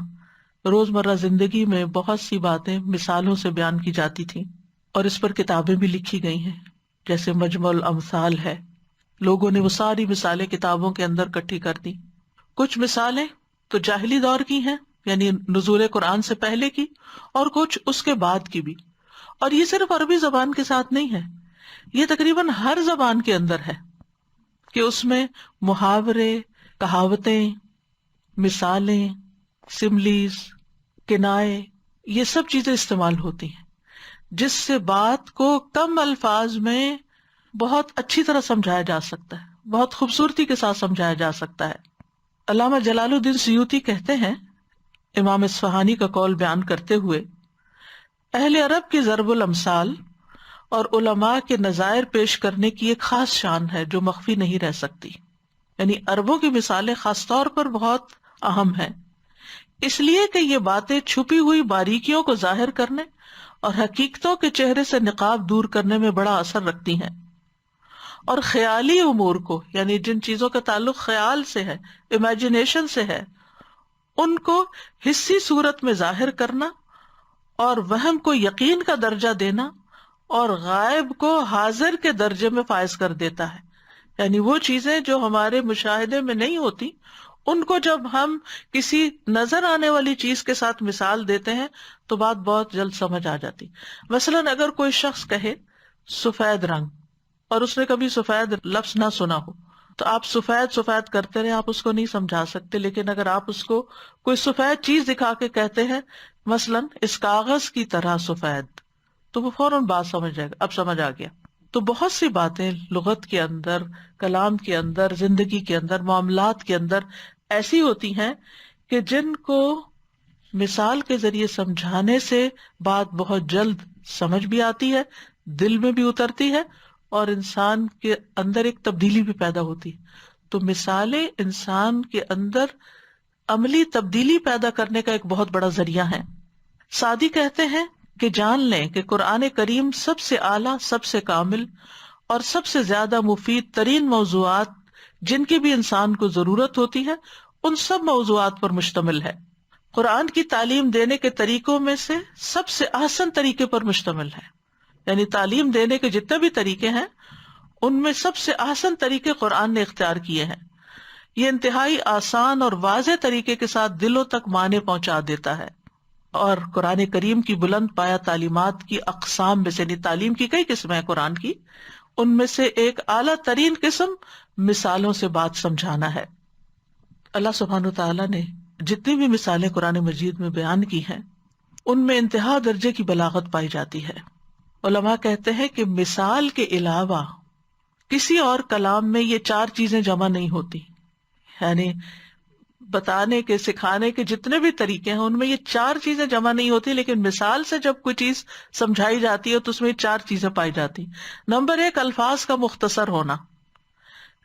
روزمرہ زندگی میں بہت سی باتیں مثالوں سے بیان کی جاتی تھیں، اور اس پر کتابیں بھی لکھی گئی ہیں، جیسے مجمع الامثال ہے۔ لوگوں نے وہ ساری مثالیں کتابوں کے اندر اکٹھی کر دی۔ کچھ مثالیں تو جاہلی دور کی ہیں، یعنی نزول قرآن سے پہلے کی، اور کچھ اس کے بعد کی بھی۔ اور یہ صرف عربی زبان کے ساتھ نہیں ہے، یہ تقریباً ہر زبان کے اندر ہے کہ اس میں محاورے، کہاوتیں، مثالیں، سملیز، کنائے، یہ سب چیزیں استعمال ہوتی ہیں جس سے بات کو کم الفاظ میں بہت اچھی طرح سمجھایا جا سکتا ہے، بہت خوبصورتی کے ساتھ سمجھایا جا سکتا ہے۔ علامہ جلال الدین سیوطی کہتے ہیں، امام اصفہانی کا قول بیان کرتے ہوئے، اہل عرب کی ضرب الامثال اور علماء کے نظائر پیش کرنے کی ایک خاص شان ہے جو مخفی نہیں رہ سکتی۔ یعنی عربوں کی مثالیں خاص طور پر بہت اہم ہیں، اس لیے کہ یہ باتیں چھپی ہوئی باریکیوں کو ظاہر کرنے اور حقیقتوں کے چہرے سے نقاب دور کرنے میں بڑا اثر رکھتی ہیں، اور خیالی امور کو، یعنی جن چیزوں کا تعلق خیال سے ہے، امیجنیشن سے ہے، ان کو حسی صورت میں ظاہر کرنا اور وہم کو یقین کا درجہ دینا اور غائب کو حاضر کے درجے میں فائز کر دیتا ہے۔ یعنی وہ چیزیں جو ہمارے مشاہدے میں نہیں ہوتی، ان کو جب ہم کسی نظر آنے والی چیز کے ساتھ مثال دیتے ہیں تو بات بہت جلد سمجھ آ جاتی۔ مثلاً اگر کوئی شخص کہے سفید رنگ، اور اس نے کبھی سفید لفظ نہ سنا ہو، تو آپ سفید سفید کرتے رہے، آپ اس کو نہیں سمجھا سکتے۔ لیکن اگر آپ اس کو کوئی سفید چیز دکھا کے کہتے ہیں، مثلاً اس کاغذ کی طرح سفید، تو وہ فوراً بات سمجھ جائے گا، اب سمجھ آ گیا۔ تو بہت سی باتیں لغت کے اندر، کلام کے اندر، زندگی کے اندر، معاملات کے اندر ایسی ہوتی ہیں کہ جن کو مثال کے ذریعے سمجھانے سے بات بہت جلد سمجھ بھی آتی ہے، دل میں بھی اترتی ہے، اور انسان کے اندر ایک تبدیلی بھی پیدا ہوتی ہے۔ تو مثالیں انسان کے اندر عملی تبدیلی پیدا کرنے کا ایک بہت بڑا ذریعہ ہے۔ سعدی کہتے ہیں کہ جان لیں کہ قرآن کریم سب سے اعلیٰ، سب سے کامل اور سب سے زیادہ مفید ترین موضوعات جن کی بھی انسان کو ضرورت ہوتی ہے، ان سب موضوعات پر مشتمل ہے۔ قرآن کی تعلیم دینے کے طریقوں میں سے سب سے آسان طریقے پر مشتمل ہے۔ یعنی تعلیم دینے کے جتنے بھی طریقے ہیں ان میں سب سے آسان طریقے قرآن نے اختیار کیے ہیں۔ یہ انتہائی آسان اور واضح طریقے کے ساتھ دلوں تک معنی پہنچا دیتا ہے۔ اور قرآن کریم کی بلند پایہ تعلیمات کی اقسام میں سے، یعنی تعلیم کی کئی قسمیں ہیں قرآن کی، ان میں سے ایک اعلیٰ ترین قسم مثالوں سے بات سمجھانا ہے۔ اللہ سبحانہ تعالیٰ نے جتنی بھی مثالیں قرآن مجید میں بیان کی ہیں ان میں انتہا درجے کی بلاغت پائی جاتی ہے۔ علماء کہتے ہیں کہ مثال کے علاوہ کسی اور کلام میں یہ چار چیزیں جمع نہیں ہوتی۔ یعنی بتانے کے، سکھانے کے جتنے بھی طریقے ہیں ان میں یہ چار چیزیں جمع نہیں ہوتی، لیکن مثال سے جب کوئی چیز سمجھائی جاتی ہے تو اس میں یہ چار چیزیں پائی جاتی۔ نمبر 1، الفاظ کا مختصر ہونا۔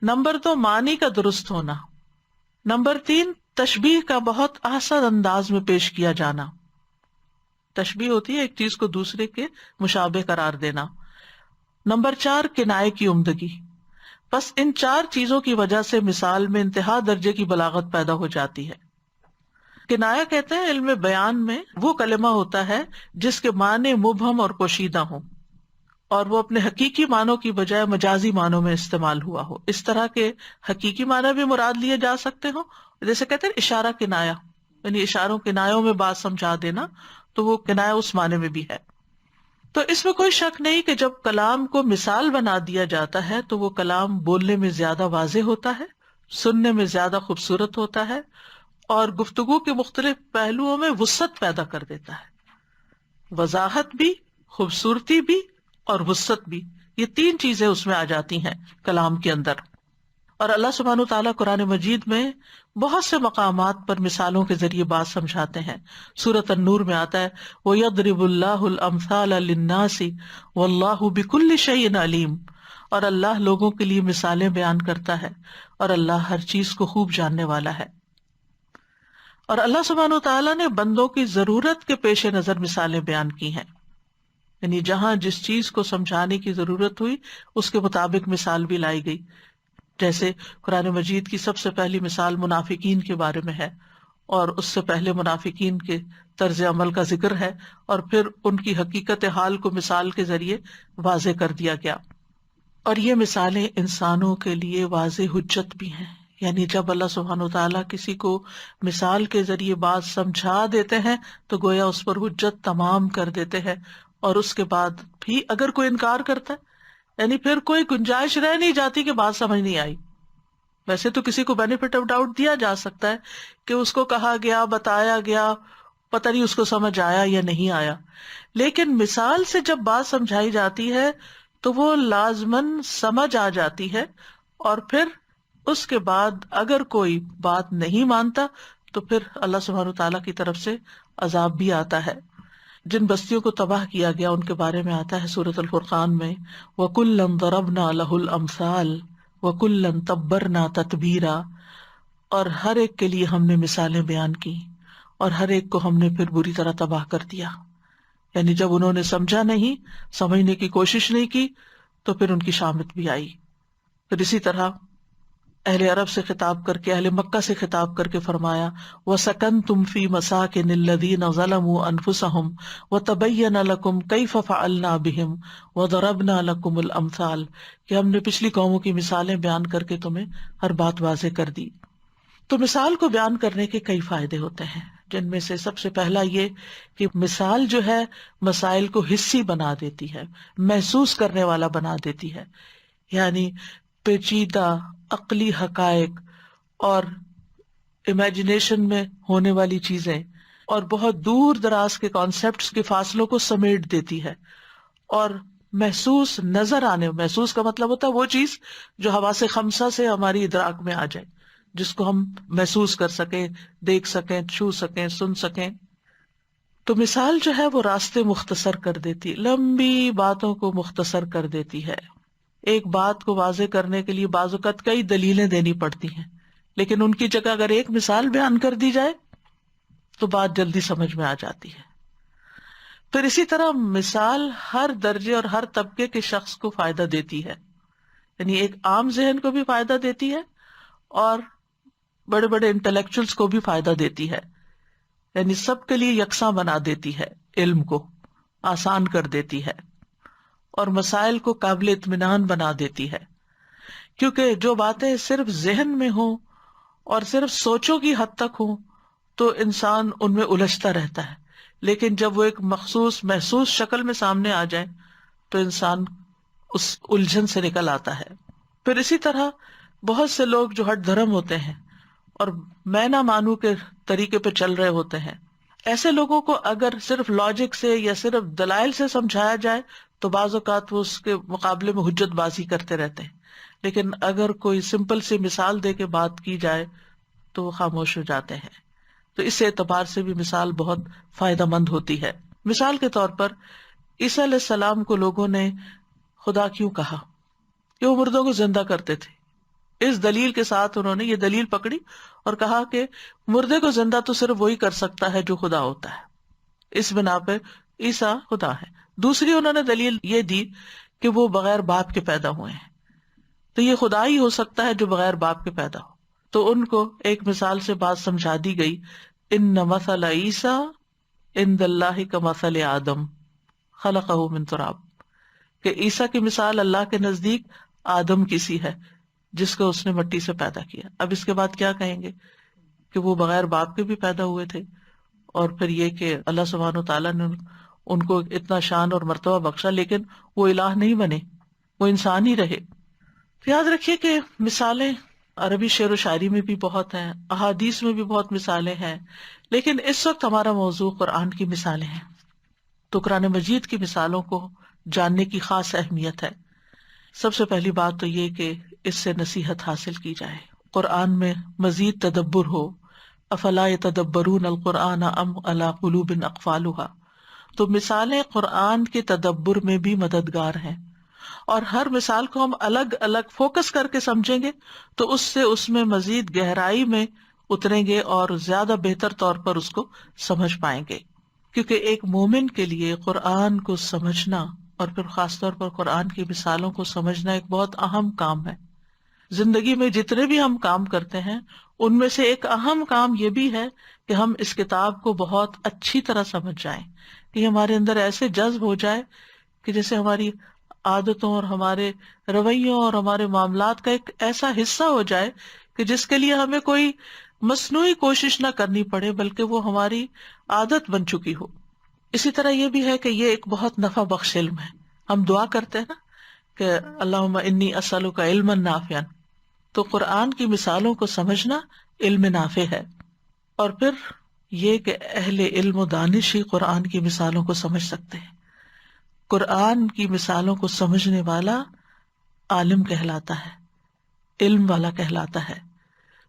نمبر 2، معنی کا درست ہونا۔ نمبر 3، تشبیہ کا بہت آسان انداز میں پیش کیا جانا۔ تشبیہ ہوتی ہے ایک چیز کو دوسرے کے مشابہ قرار دینا۔ نمبر 4 کنائے کی عمدگی. بس ان 4 چیزوں کی وجہ سے مثال میں انتہا درجے کی بلاغت پیدا ہو جاتی ہے. کنایا کہتے ہیں علم بیان میں وہ کلمہ ہوتا ہے جس کے معنی مبہم اور پوشیدہ ہوں اور وہ اپنے حقیقی معنوں کی بجائے مجازی معنوں میں استعمال ہوا ہو. اس طرح کے حقیقی معنی بھی مراد لیے جا سکتے ہوں، جیسے کہتے ہیں اشارہ کنایا، یعنی اشاروں کنایوں میں بات سمجھا دینا، تو وہ کنایا اس معنی میں بھی ہے. تو اس میں کوئی شک نہیں کہ جب کلام کو مثال بنا دیا جاتا ہے تو وہ کلام بولنے میں زیادہ واضح ہوتا ہے، سننے میں زیادہ خوبصورت ہوتا ہے اور گفتگو کے مختلف پہلوؤں میں وسعت پیدا کر دیتا ہے. وضاحت بھی، خوبصورتی بھی اور وسعت بھی، یہ 3 چیزیں اس میں آ جاتی ہیں کلام کے اندر. اور اللہ سبحانہ وتعالیٰ قرآن مجید میں بہت سے مقامات پر مثالوں کے ذریعے بات سمجھاتے ہیں. سورۃ النور میں آتا ہے وَيَضْرِبُ اللَّهُ الْأَمْثَالَ لِلنَّاسِ وَاللَّهُ بِكُلِّ شَيْءٍ عَلِيمٌ. اور اللہ لوگوں کے لیے مثالیں بیان کرتا ہے اور اللہ ہر چیز کو خوب جاننے والا ہے. اور اللہ سبحانہ وتعالیٰ نے بندوں کی ضرورت کے پیش نظر مثالیں بیان کی ہیں، یعنی جہاں جس چیز کو سمجھانے کی ضرورت ہوئی اس کے مطابق مثال بھی لائی گئی. جیسے قرآن مجید کی سب سے پہلی مثال منافقین کے بارے میں ہے، اور اس سے پہلے منافقین کے طرز عمل کا ذکر ہے اور پھر ان کی حقیقت حال کو مثال کے ذریعے واضح کر دیا گیا. اور یہ مثالیں انسانوں کے لیے واضح حجت بھی ہیں، یعنی جب اللہ سبحانہ وتعالیٰ کسی کو مثال کے ذریعے بات سمجھا دیتے ہیں تو گویا اس پر حجت تمام کر دیتے ہیں، اور اس کے بعد بھی اگر کوئی انکار کرتا ہے یعنی پھر کوئی گنجائش رہ نہیں جاتی کہ بات سمجھ نہیں آئی. ویسے تو کسی کو بینیفٹ آف ڈاؤٹ دیا جا سکتا ہے کہ اس کو کہا گیا، بتایا گیا، پتہ نہیں اس کو سمجھ آیا یا نہیں آیا، لیکن مثال سے جب بات سمجھائی جاتی ہے تو وہ لازماً سمجھ آ جاتی ہے، اور پھر اس کے بعد اگر کوئی بات نہیں مانتا تو پھر اللہ سبحانہ وتعالیٰ کی طرف سے عذاب بھی آتا ہے. جن بستیوں کو تباہ کیا گیا ان کے بارے میں آتا ہے سورۃ الفرقان میں وَكُلًّا ضَرَبْنَا لَهُ الْأَمْثَالَ وَكُلًّا تَبَّرْنَا تَتْبِيرًا. اور ہر ایک کے لیے ہم نے مثالیں بیان کی اور ہر ایک کو ہم نے پھر بری طرح تباہ کر دیا. یعنی جب انہوں نے سمجھا نہیں، سمجھنے کی کوشش نہیں کی تو پھر ان کی شامت بھی آئی. پھر اسی طرح اہل عرب سے خطاب کر کے، اہل مکہ سے خطاب کر کے فرمایا وَسَكَنْتُمْ فِي مَسَاكِنِ الَّذِينَ ظَلَمُوا أَنفُسَهُمْ وَتَبَيَّنَ لَكُمْ كَيْفَ فَعَلْنَا بِهِمْ وَضَرَبْنَا لَكُمُ الْأَمْثَالَ. کہ ہم نے پچھلی قوموں کی مثالیں بیان کر کے تمہیں ہر بات واضح کر دی. تو مثال کو بیان کرنے کے کئی فائدے ہوتے ہیں، جن میں سے سب سے پہلا یہ کہ مثال جو ہے مسائل کو حسی بنا دیتی ہے، محسوس کرنے والا بنا دیتی ہے. یعنی پیچیدہ عقلی حقائق اور امیجنیشن میں ہونے والی چیزیں اور بہت دور دراز کے کانسیپٹس کے فاصلوں کو سمیٹ دیتی ہے، اور محسوس نظر آنے، محسوس کا مطلب ہوتا ہے وہ چیز جو حواس خمسہ سے ہماری ادراک میں آ جائے، جس کو ہم محسوس کر سکیں، دیکھ سکیں، چھو سکیں، سن سکیں. تو مثال جو ہے وہ راستے مختصر کر دیتی، لمبی باتوں کو مختصر کر دیتی ہے. ایک بات کو واضح کرنے کے لیے بعض اوقات کئی دلیلیں دینی پڑتی ہیں، لیکن ان کی جگہ اگر ایک مثال بیان کر دی جائے تو بات جلدی سمجھ میں آ جاتی ہے. پھر اسی طرح مثال ہر درجے اور ہر طبقے کے شخص کو فائدہ دیتی ہے، یعنی ایک عام ذہن کو بھی فائدہ دیتی ہے اور بڑے بڑے انٹلیکچوئلس کو بھی فائدہ دیتی ہے. یعنی سب کے لیے یکساں بنا دیتی ہے، علم کو آسان کر دیتی ہے اور مسائل کو قابل اطمینان بنا دیتی ہے. کیونکہ جو باتیں صرف ذہن میں ہوں اور صرف سوچوں کی حد تک ہوں تو انسان ان میں الجھتا رہتا ہے، لیکن جب وہ ایک مخصوص محسوس شکل میں سامنے آ جائیں تو انسان اس الجھن سے نکل آتا ہے. پھر اسی طرح بہت سے لوگ جو ہٹ دھرم ہوتے ہیں اور میں نہ مانوں کے طریقے پہ چل رہے ہوتے ہیں، ایسے لوگوں کو اگر صرف لاجک سے یا صرف دلائل سے سمجھایا جائے تو بعض اوقات وہ اس کے مقابلے میں حجت بازی کرتے رہتے ہیں، لیکن اگر کوئی سمپل سی مثال دے کے بات کی جائے تو وہ خاموش ہو جاتے ہیں. تو اس اعتبار سے بھی مثال بہت فائدہ مند ہوتی ہے. مثال کے طور پر عیسیٰ علیہ السلام کو لوگوں نے خدا کیوں کہا کہ وہ مردوں کو زندہ کرتے تھے. اس دلیل کے ساتھ انہوں نے یہ دلیل پکڑی اور کہا کہ مردے کو زندہ تو صرف وہی کر سکتا ہے جو خدا ہوتا ہے، اس بنا پہ عیسیٰ خدا ہے. دوسری انہوں نے دلیل یہ دی کہ وہ بغیر باپ کے پیدا ہوئے ہیں، تو یہ خدا ہی ہو سکتا ہے جو بغیر باپ کے پیدا ہو. تو ان کو ایک مثال سے بات سمجھا دی گئی، ان مثل عیسیٰ عند اللہ کمثل آدم خلقہ من تراب، کہ عیسیٰ کی مثال اللہ کے نزدیک آدم کی سی ہے جس کو اس نے مٹی سے پیدا کیا. اب اس کے بعد کیا کہیں گے کہ وہ بغیر باپ کے بھی پیدا ہوئے تھے، اور پھر یہ کہ اللہ سبحانہ وتعالیٰ نے ان کو اتنا شان اور مرتبہ بخشا، لیکن وہ الہ نہیں بنے، وہ انسان ہی رہے. یاد رکھیے کہ مثالیں عربی شعر و شاعری میں بھی بہت ہیں، احادیث میں بھی بہت مثالیں ہیں، لیکن اس وقت ہمارا موضوع قرآن کی مثالیں ہیں. تو قرآن مجید کی مثالوں کو جاننے کی خاص اہمیت ہے. سب سے پہلی بات تو یہ کہ اس سے نصیحت حاصل کی جائے، قرآن میں مزید تدبر ہو. افلا یتدبرون القرآن ام علی قلوب اقفالها. تو مثالیں قرآن کے تدبر میں بھی مددگار ہیں، اور ہر مثال کو ہم الگ الگ فوکس کر کے سمجھیں گے تو اس میں مزید گہرائی میں اتریں گے اور زیادہ بہتر طور پر اس کو سمجھ پائیں گے. کیونکہ ایک مومن کے لیے قرآن کو سمجھنا اور پھر خاص طور پر قرآن کی مثالوں کو سمجھنا ایک بہت اہم کام ہے. زندگی میں جتنے بھی ہم کام کرتے ہیں ان میں سے ایک اہم کام یہ بھی ہے کہ ہم اس کتاب کو بہت اچھی طرح سمجھ جائیں، کہ ہمارے اندر ایسے جذب ہو جائے کہ جیسے ہماری عادتوں اور ہمارے رویوں اور ہمارے معاملات کا ایک ایسا حصہ ہو جائے کہ جس کے لیے ہمیں کوئی مصنوعی کوشش نہ کرنی پڑے، بلکہ وہ ہماری عادت بن چکی ہو. اسی طرح یہ بھی ہے کہ یہ ایک بہت نفع بخش علم ہے. ہم دعا کرتے ہیں نا کہ اللہم انی اسألک علما نافعا، تو قرآن کی مثالوں کو سمجھنا علم نافع ہے. اور پھر یہ کہ اہل علم و دانش ہی قرآن کی مثالوں کو سمجھ سکتے ہیں. قرآن کی مثالوں کو سمجھنے والا عالم کہلاتا ہے، علم والا کہلاتا ہے.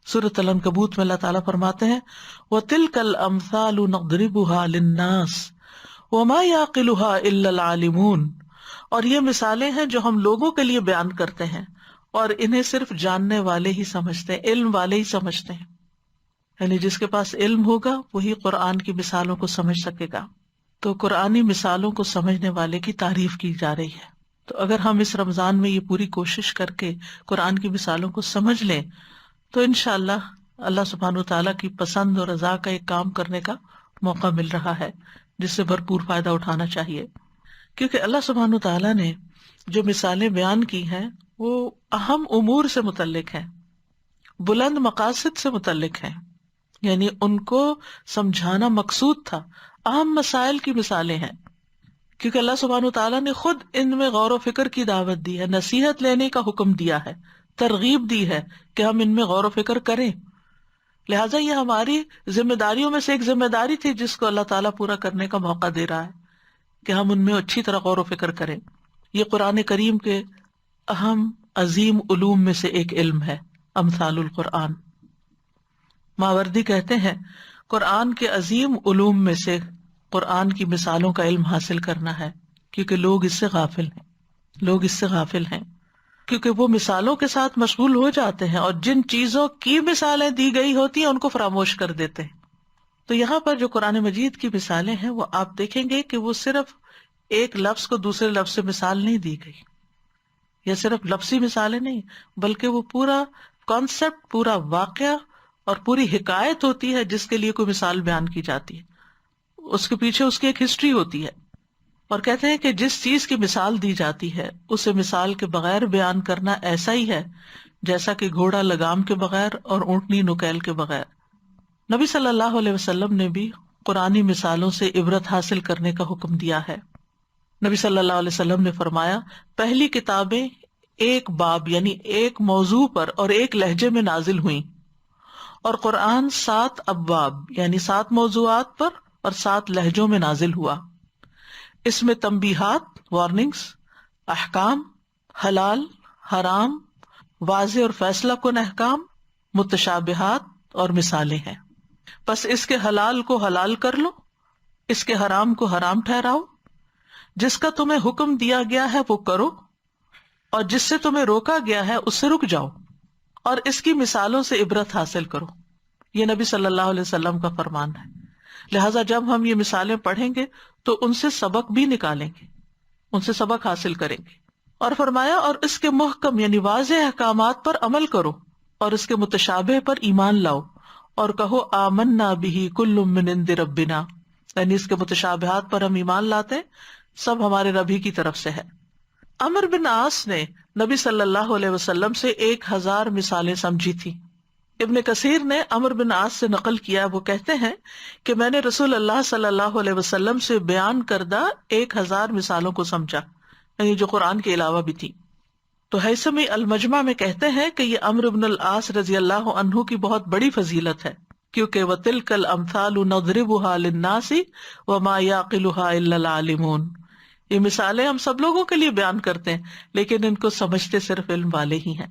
سورۃ العنکبوت میں اللہ تعالیٰ فرماتے ہیں وَتِلْكَ الْأَمْثَالُ نَضْرِبُهَا لِلنَّاسِ وَمَا يَعْقِلُهَا إِلَّا الْعَالِمُونَ. اور یہ مثالیں ہیں جو ہم لوگوں کے لیے بیان کرتے ہیں، اور انہیں صرف جاننے والے ہی سمجھتے ہیں، علم والے ہی سمجھتے ہیں. یعنی جس کے پاس علم ہوگا وہی قرآن کی مثالوں کو سمجھ سکے گا. تو قرآنی مثالوں کو سمجھنے والے کی تعریف کی جا رہی ہے. تو اگر ہم اس رمضان میں یہ پوری کوشش کر کے قرآن کی مثالوں کو سمجھ لیں تو انشاءاللہ اللہ سبحانہ وتعالیٰ کی پسند اور رضا کا ایک کام کرنے کا موقع مل رہا ہے، جس سے بھرپور فائدہ اٹھانا چاہیے. کیونکہ اللہ سبحانہ وتعالیٰ نے جو مثالیں بیان کی ہیں وہ اہم امور سے متعلق ہیں، بلند مقاصد سے متعلق ہیں، یعنی ان کو سمجھانا مقصود تھا. اہم مسائل کی مثالیں ہیں، کیونکہ اللہ سبحانہ وتعالیٰ نے خود ان میں غور و فکر کی دعوت دی ہے، نصیحت لینے کا حکم دیا ہے، ترغیب دی ہے کہ ہم ان میں غور و فکر کریں. لہٰذا یہ ہماری ذمہ داریوں میں سے ایک ذمہ داری تھی جس کو اللہ تعالیٰ پورا کرنے کا موقع دے رہا ہے کہ ہم ان میں اچھی طرح غور و فکر کریں. یہ قرآن کریم کے اہم عظیم علوم میں سے ایک علم ہے، امثال القرآن. ماوردی کہتے ہیں قرآن کے عظیم علوم میں سے قرآن کی مثالوں کا علم حاصل کرنا ہے، کیونکہ لوگ اس سے غافل ہیں، کیونکہ وہ مثالوں کے ساتھ مشغول ہو جاتے ہیں اور جن چیزوں کی مثالیں دی گئی ہوتی ہیں ان کو فراموش کر دیتے ہیں. تو یہاں پر جو قرآن مجید کی مثالیں ہیں وہ آپ دیکھیں گے کہ وہ صرف ایک لفظ کو دوسرے لفظ سے مثال نہیں دی گئی، یا صرف لفظی مثالیں نہیں، بلکہ وہ پورا کانسیپٹ، پورا واقعہ اور پوری حکایت ہوتی ہے جس کے لیے کوئی مثال بیان کی جاتی ہے. اس کے پیچھے اس کی ایک ہسٹری ہوتی ہے. اور کہتے ہیں کہ جس چیز کی مثال دی جاتی ہے اسے مثال کے بغیر بیان کرنا ایسا ہی ہے جیسا کہ گھوڑا لگام کے بغیر اور اونٹنی نکیل کے بغیر. نبی صلی اللہ علیہ وسلم نے بھی قرآنی مثالوں سے عبرت حاصل کرنے کا حکم دیا ہے. نبی صلی اللہ علیہ وسلم نے فرمایا پہلی کتابیں ایک باب یعنی ایک موضوع پر اور ایک لہجے میں نازل ہوئیں، اور قرآن 7 ابواب یعنی 7 موضوعات پر اور 7 لہجوں میں نازل ہوا. اس میں تنبیہات، وارننگز، احکام، حلال، حرام، واضح اور فیصلہ کن احکام، متشابہات اور مثالیں ہیں. بس اس کے حلال کو حلال کر لو، اس کے حرام کو حرام ٹھہراؤ، جس کا تمہیں حکم دیا گیا ہے وہ کرو، اور جس سے تمہیں روکا گیا ہے اس سے رک جاؤ، اور اس کی مثالوں سے عبرت حاصل کرو. یہ نبی صلی اللہ علیہ وسلم کا فرمان ہے. لہٰذا جب ہم یہ مثالیں پڑھیں گے تو ان سے سبق بھی نکالیں گے، ان سے سبق حاصل کریں گے. اور فرمایا اور اس کے محکم یعنی واضح احکامات پر عمل کرو اور اس کے متشابہ پر ایمان لاؤ اور کہو آمنا بہ کل من عند ربنا، یعنی اس کے متشابہات پر ہم ایمان لاتے ہیں، سب ہمارے رب ہی کی طرف سے ہے۔ عمر بن عاص نے نبی صلی اللہ علیہ وسلم سے 1000 مثالیں سمجھی تھی۔ ابن کثیر نے عمر بن عاص سے نقل کیا، وہ کہتے ہیں کہ میں نے رسول اللہ صلی اللہ علیہ وسلم سے بیان کردہ 1000 مثالوں کو سمجھا، یعنی جو قرآن کے علاوہ بھی تھی۔ تو ہیثمی المجمع میں کہتے ہیں کہ یہ عمرو بن العاص رضی اللہ عنہ کی بہت بڑی فضیلت ہے، کیونکہ وَتِلْكَ الْأَمْثَالُ نَضْرِبُهَا لِلنَّاسِ وَمَا يَعْقِلُهَا إِلَّا الْعَالِمُونَ، یہ مثالیں ہم سب لوگوں کے لیے بیان کرتے ہیں لیکن ان کو سمجھتے صرف علم والے ہی ہیں۔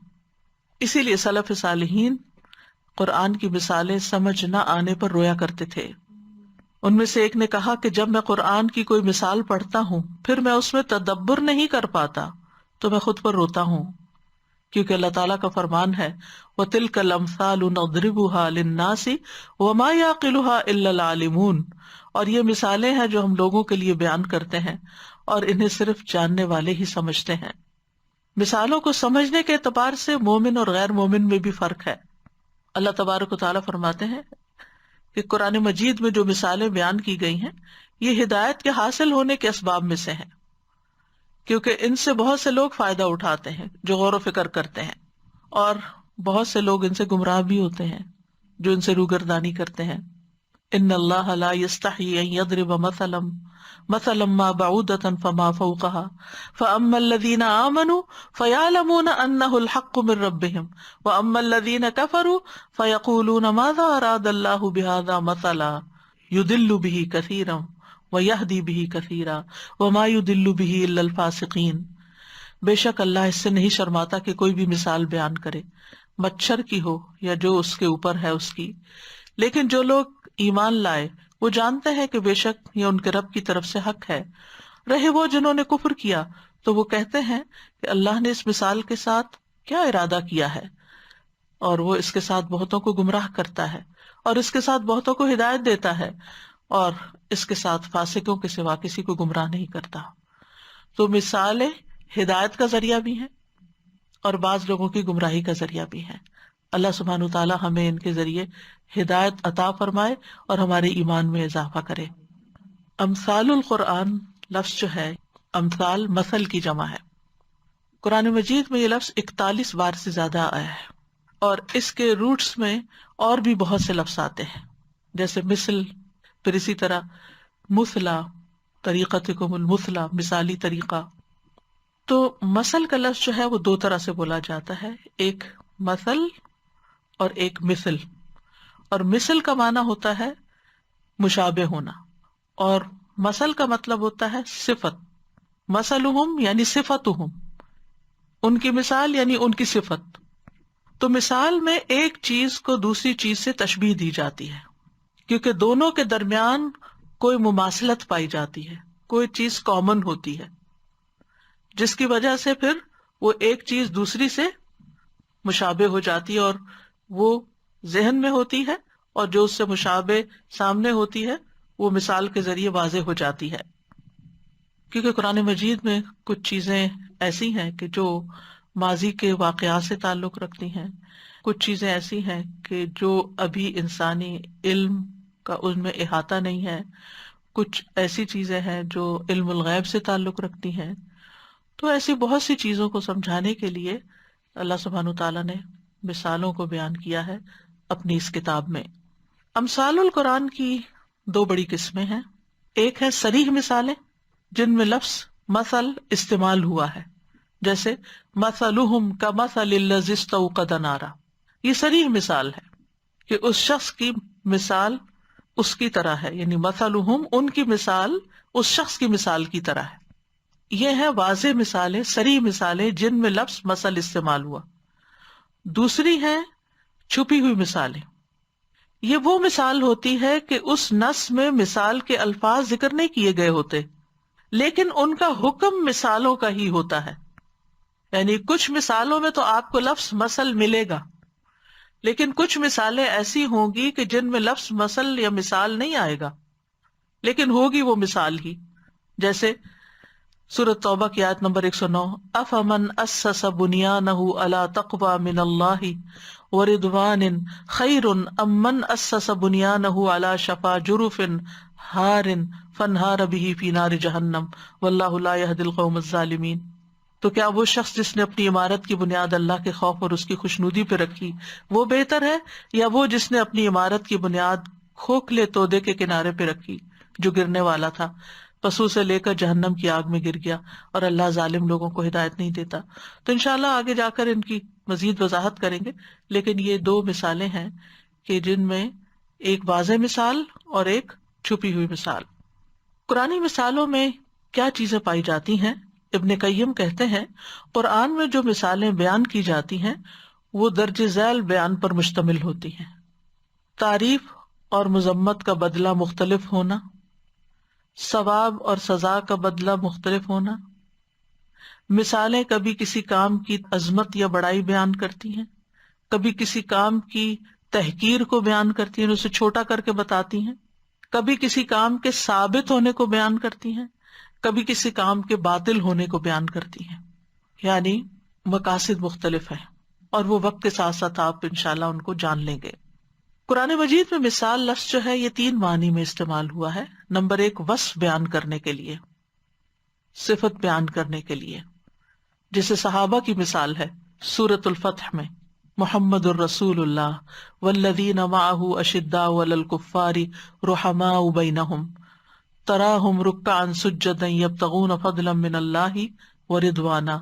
اسی لیے سلف صالحین قرآن کی مثالیں سمجھ نہ آنے پر رویا کرتے تھے۔ ان میں سے ایک نے کہا کہ جب میں قرآن کی کوئی مثال پڑھتا ہوں پھر میں اس میں تدبر نہیں کر پاتا تو میں خود پر روتا ہوں، کیونکہ اللہ تعالیٰ کا فرمان ہے وَتِلْكَ الْأَمْثَالُ نَضْرِبُهَا لِلنَّاسِ وَمَا يَعْقِلُهَا إِلَّا الْعَالِمُونَ، اور یہ مثالیں ہیں جو ہم لوگوں کے لیے بیان کرتے ہیں اور انہیں صرف جاننے والے ہی سمجھتے ہیں۔ مثالوں کو سمجھنے کے اعتبار سے مومن اور غیر مومن میں بھی فرق ہے۔ اللہ تبارک و تعالیٰ فرماتے ہیں کہ قرآن مجید میں جو مثالیں بیان کی گئی ہیں یہ ہدایت کے حاصل ہونے کے اسباب میں سے ہیں، کیونکہ ان سے بہت سے لوگ فائدہ اٹھاتے ہیں جو غور و فکر کرتے ہیں، اور بہت سے لوگ ان سے گمراہ بھی ہوتے ہیں جو ان سے روگردانی کرتے ہیں۔ ان اللہ لا یستحیی ان یضرب مثلا ما بعودۃ فما فوقها فاما الذین آمنوا فیعلمون انہ الحق من ربهم واما الذین کفروا فیقولون ماذا اراد اللہ بہذا مثلا یضل به کثیرا ویہدی به کثیرا وما یضل به الا الفاسقین، بے شک اللہ اس سے نہیں شرماتا کہ کوئی بھی مثال بیان کرے، مچھر کی ہو یا جو اس کے اوپر ہے اس کی، لیکن جو لوگ ایمان لائے وہ جانتے ہیں کہ بے شک یہ ان کے رب کی طرف سے حق ہے۔ رہے وہ جنہوں نے کفر کیا تو وہ کہتے ہیں کہ اللہ نے اس مثال کے ساتھ کیا ارادہ کیا ہے، اور وہ اس کے ساتھ بہتوں کو گمراہ کرتا ہے اور اس کے ساتھ بہتوں کو ہدایت دیتا ہے، اور اس کے ساتھ فاسقوں کے سوا کسی کو گمراہ نہیں کرتا۔ تو مثالیں ہدایت کا ذریعہ بھی ہیں اور بعض لوگوں کی گمراہی کا ذریعہ بھی ہیں۔ اللہ سبحانہ وتعالی ہمیں ان کے ذریعے ہدایت عطا فرمائے اور ہمارے ایمان میں اضافہ کرے۔ امثال القرآن لفظ جو ہے، امثال مثل کی جمع ہے۔ قرآن مجید میں یہ لفظ 41 بار سے زیادہ آیا ہے، اور اس کے روٹس میں اور بھی بہت سے لفظ آتے ہیں، جیسے مثل، پھر اسی طرح مثلا، طریقتکم المثلا، مثالی طریقہ۔ تو مثل کا لفظ جو ہے وہ 2 طرح سے بولا جاتا ہے، ایک مثل اور ایک مثل۔ اور مثل کا معنی ہوتا ہے مشابہ ہونا، اور مثل کا مطلب ہوتا ہے صفت۔ مثلہم یعنی صفتہم، ان کی مثال یعنی ان کی صفت۔ تو مثال میں ایک چیز کو دوسری چیز سے تشبیہ دی جاتی ہے، کیونکہ دونوں کے درمیان کوئی مماثلت پائی جاتی ہے، کوئی چیز کامن ہوتی ہے، جس کی وجہ سے پھر وہ ایک چیز دوسری سے مشابہ ہو جاتی ہے، اور وہ ذہن میں ہوتی ہے، اور جو اس سے مشابہ سامنے ہوتی ہے وہ مثال کے ذریعے واضح ہو جاتی ہے۔ کیونکہ قرآن مجید میں کچھ چیزیں ایسی ہیں کہ جو ماضی کے واقعات سے تعلق رکھتی ہیں، کچھ چیزیں ایسی ہیں کہ جو ابھی انسانی علم کا ان میں احاطہ نہیں ہے، کچھ ایسی چیزیں ہیں جو علم الغیب سے تعلق رکھتی ہیں۔ تو ایسی بہت سی چیزوں کو سمجھانے کے لیے اللہ سبحانہ تعالیٰ نے مثالوں کو بیان کیا ہے اپنی اس کتاب میں۔ امثال القرآن کی 2 بڑی قسمیں ہیں۔ ایک ہے صریح مثالیں، جن میں لفظ مثل استعمال ہوا ہے، جیسے مثلہم کمثل الذی استوقد نارا، یہ صریح مثال ہے کہ اس شخص کی مثال اس کی طرح ہے، یعنی مثلہم ان کی مثال اس شخص کی مثال کی طرح ہے۔ یہ ہے واضح مثالیں، صریح مثالیں جن میں لفظ مثل استعمال ہوا۔ دوسری ہے چھپی ہوئی مثالیں، یہ وہ مثال ہوتی ہے کہ اس نص میں مثال کے الفاظ ذکر نہیں کیے گئے ہوتے، لیکن ان کا حکم مثالوں کا ہی ہوتا ہے۔ یعنی کچھ مثالوں میں تو آپ کو لفظ مثل ملے گا، لیکن کچھ مثالیں ایسی ہوں گی کہ جن میں لفظ مثل یا مثال نہیں آئے گا، لیکن ہوگی وہ مثال ہی۔ جیسے سورۃ توبہ کی آیت نمبر 109، افمن اسس بنیانہ علی تقوی من اللہ ورضوان خیر ام من اسس بنیانہ علی شفا جرف ہار فانہار بہ فی نار جہنم واللہ لا یہدی القوم الظالمین۔ تو کیا وہ شخص جس نے اپنی عمارت کی بنیاد اللہ کے خوف اور اس کی خوشنودی پہ رکھی وہ بہتر ہے، یا وہ جس نے اپنی عمارت کی بنیاد کھوکھلے تودے کے کنارے پہ رکھی جو گرنے والا تھا، پس اسے لے کر جہنم کی آگ میں گر گیا، اور اللہ ظالم لوگوں کو ہدایت نہیں دیتا۔ تو انشاءاللہ آگے جا کر ان کی مزید وضاحت کریں گے، لیکن یہ دو مثالیں ہیں کہ جن میں ایک واضح مثال اور ایک چھپی ہوئی مثال۔ قرآنی مثالوں میں کیا چیزیں پائی جاتی ہیں؟ ابن قیم کہتے ہیں قرآن میں جو مثالیں بیان کی جاتی ہیں وہ درج ذیل بیان پر مشتمل ہوتی ہیں۔ تعریف اور مذمت کا بدلہ مختلف ہونا، ثواب اور سزا کا بدلہ مختلف ہونا، مثالیں کبھی کسی کام کی عظمت یا بڑائی بیان کرتی ہیں، کبھی کسی کام کی تحقیر کو بیان کرتی ہیں، اسے چھوٹا کر کے بتاتی ہیں، کبھی کسی کام کے ثابت ہونے کو بیان کرتی ہیں، کبھی کسی کام کے باطل ہونے کو بیان کرتی ہیں، یعنی مقاصد مختلف ہیں، اور وہ وقت کے ساتھ ساتھ آپ انشاءاللہ ان کو جان لیں گے۔ قرآن مجید میں مثال لفظ جو ہے یہ 3 معنی میں استعمال ہوا ہے۔ نمبر 1 وصف بیان کرنے کے لیے، صفت بیان کرنے کے لیے، جیسے صحابہ کی مثال ہے سورۃ الفتح میں، محمد الرسول اللہ والذین معہ اشداء علی الکفار رحماء بینہم تراہم رکعا سجدا یبتغون فضلا من اللہ ورضوانا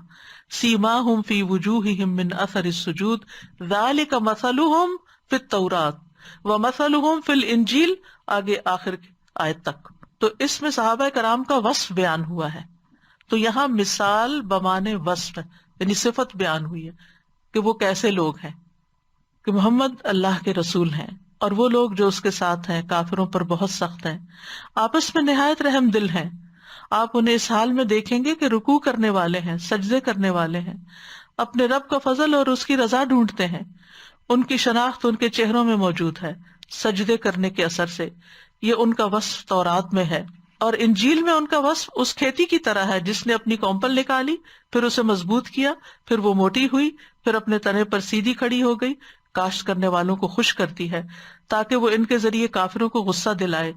سیماہم فی وجوہہم من اثر السجود ذالک مثلہم فی التوراۃ ومثلہم فی الانجیل، آگے آخر کی آیت تک۔ تو اس میں صحابہ کرام کا وصف بیان ہوا ہے، تو یہاں مثال بمانے وصف ہے، یعنی صفت بیان ہوئی ہے کہ وہ کیسے لوگ ہیں، کہ محمد اللہ کے رسول ہیں اور وہ لوگ جو اس کے ساتھ ہیں کافروں پر بہت سخت ہیں، آپس میں نہایت رحم دل ہیں۔ آپ انہیں اس حال میں دیکھیں گے کہ رکوع کرنے والے ہیں، سجدے کرنے والے ہیں، اپنے رب کا فضل اور اس کی رضا ڈھونڈتے ہیں، ان کی شناخت ان کے چہروں میں موجود ہے سجدے کرنے کے اثر سے۔ یہ ان کا وصف تورات میں ہے، اور انجیل میں ان کا وصف اس کھیتی کی طرح ہے جس نے اپنی کونپل نکالی، پھر اسے مضبوط کیا، پھر وہ موٹی ہوئی، پھر اپنے تنے پر سیدھی کھڑی ہو گئی، کاشت کرنے والوں کو خوش کرتی ہے تاکہ وہ ان کے ذریعے کافروں کو غصہ دلائے۔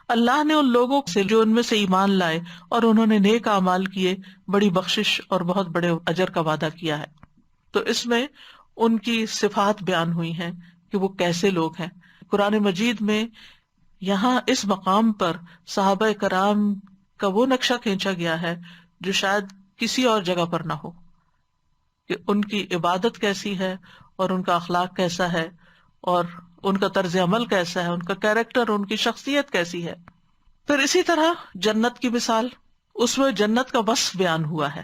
اللہ نے ان لوگوں سے جو ان میں سے ایمان لائے اور انہوں نے نیک اعمال کیے بڑی بخشش اور بہت بڑے اجر کا وعدہ کیا ہے۔ تو اس میں ان کی صفات بیان ہوئی ہیں کہ وہ کیسے لوگ ہیں۔ قرآن مجید میں یہاں اس مقام پر صحابہ کرام کا وہ نقشہ کھینچا گیا ہے جو شاید کسی اور جگہ پر نہ ہو، کہ ان کی عبادت کیسی ہے اور ان کا اخلاق کیسا ہے اور ان کا طرز عمل کیسا ہے، ان کا کیریکٹر، ان کی شخصیت کیسی ہے۔ پھر اسی طرح جنت کی مثال، اس میں جنت کا وصف بیان ہوا ہے۔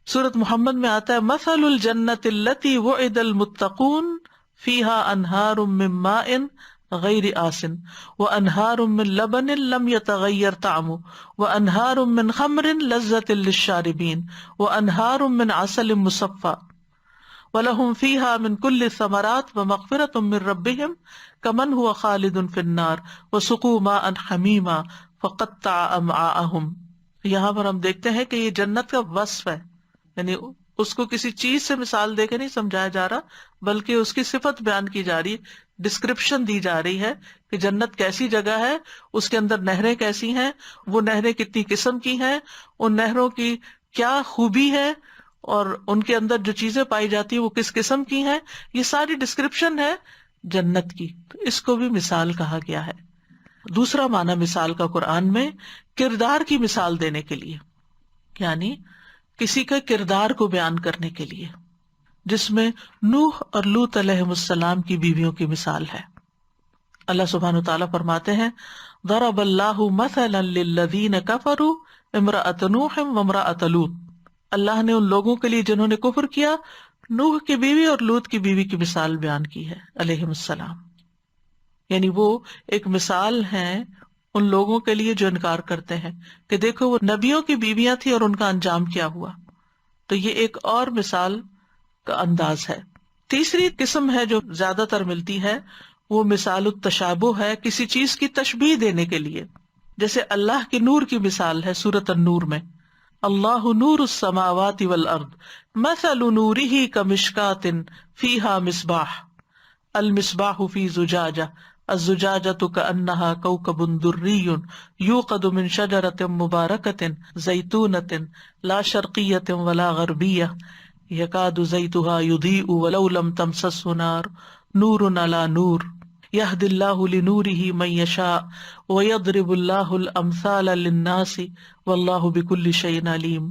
سورۃ محمد میں آتا ہے مثل الجنت التی وعد المتقون فیہا انہار من ماء غیر آسن وانہار من لبن لم یتغیر طعمہ وانہار من خمر لذۃ للشاربین وانہار من عسل مصفى وَلَهُمْ فِيهَا مِنْ كُلِّ الثَّمَرَاتِ وَمَغْفِرَةٌ مِّن رَّبِّهِمْ كَمَنْ هُوَ خَالِدٌ فِي النَّارِ وَسُقُوا مَاءً حَمِيمًا فَقَطَّعَ أَمْعَاءَهُمْ۔ یہاں پر ہم دیکھتے ہیں کہ یہ جنت کا وصف ہے، یعنی اس کو کسی چیز سے مثال دے کے نہیں سمجھایا جا رہا بلکہ اس کی صفت بیان کی جا رہی ہے، ڈسکرپشن دی جا رہی ہے کہ جنت کیسی جگہ ہے، اس کے اندر نہریں کیسی ہیں، وہ نہریں کتنی قسم کی ہیں، ان نہروں کی کیا خوبی ہے اور ان کے اندر جو چیزیں پائی جاتی ہیں وہ کس قسم کی ہیں، یہ ساری ڈسکرپشن ہے جنت کی، تو اس کو بھی مثال کہا گیا ہے۔ دوسرا معنی مثال کا قرآن میں کردار کی مثال دینے کے لیے، یعنی کسی کے کردار کو بیان کرنے کے لیے، جس میں نوح اور لوط علیہ السلام کی بیویوں کی مثال ہے۔ اللہ سبحانہ وتعالیٰ فرماتے ہیں ضرب اللہ مثلا للذین کفروا امرأۃ نوح وامرأۃ لوط، اللہ نے ان لوگوں کے لیے جنہوں نے کفر کیا نوح کی بیوی اور لوط کی بیوی کی مثال بیان کی ہے علیہم السلام، یعنی وہ ایک مثال ہیں ان لوگوں کے لیے جو انکار کرتے ہیں کہ دیکھو وہ نبیوں کی بیویاں تھیں اور ان کا انجام کیا ہوا۔ تو یہ ایک اور مثال کا انداز ہے۔ تیسری قسم ہے جو زیادہ تر ملتی ہے وہ مثال التشابہ ہے، کسی چیز کی تشبیہ دینے کے لیے، جیسے اللہ کے نور کی مثال ہے سورۃ النور میں اللہ نور السماوات والارض مثل نورہ کمشکاۃ فیہا مصباح المصباح فی زجاجہ الزجاجة كأنها كوكب دري يوقد من شجرة مباركة زيتونة لا شرقية ولا غربية يكاد زيتها يضيء ولو لم تمسسه نار نور على نور يهدي الله لنوره من يشاء ويضرب الله الأمثال للناس والله بكل شيء عليم.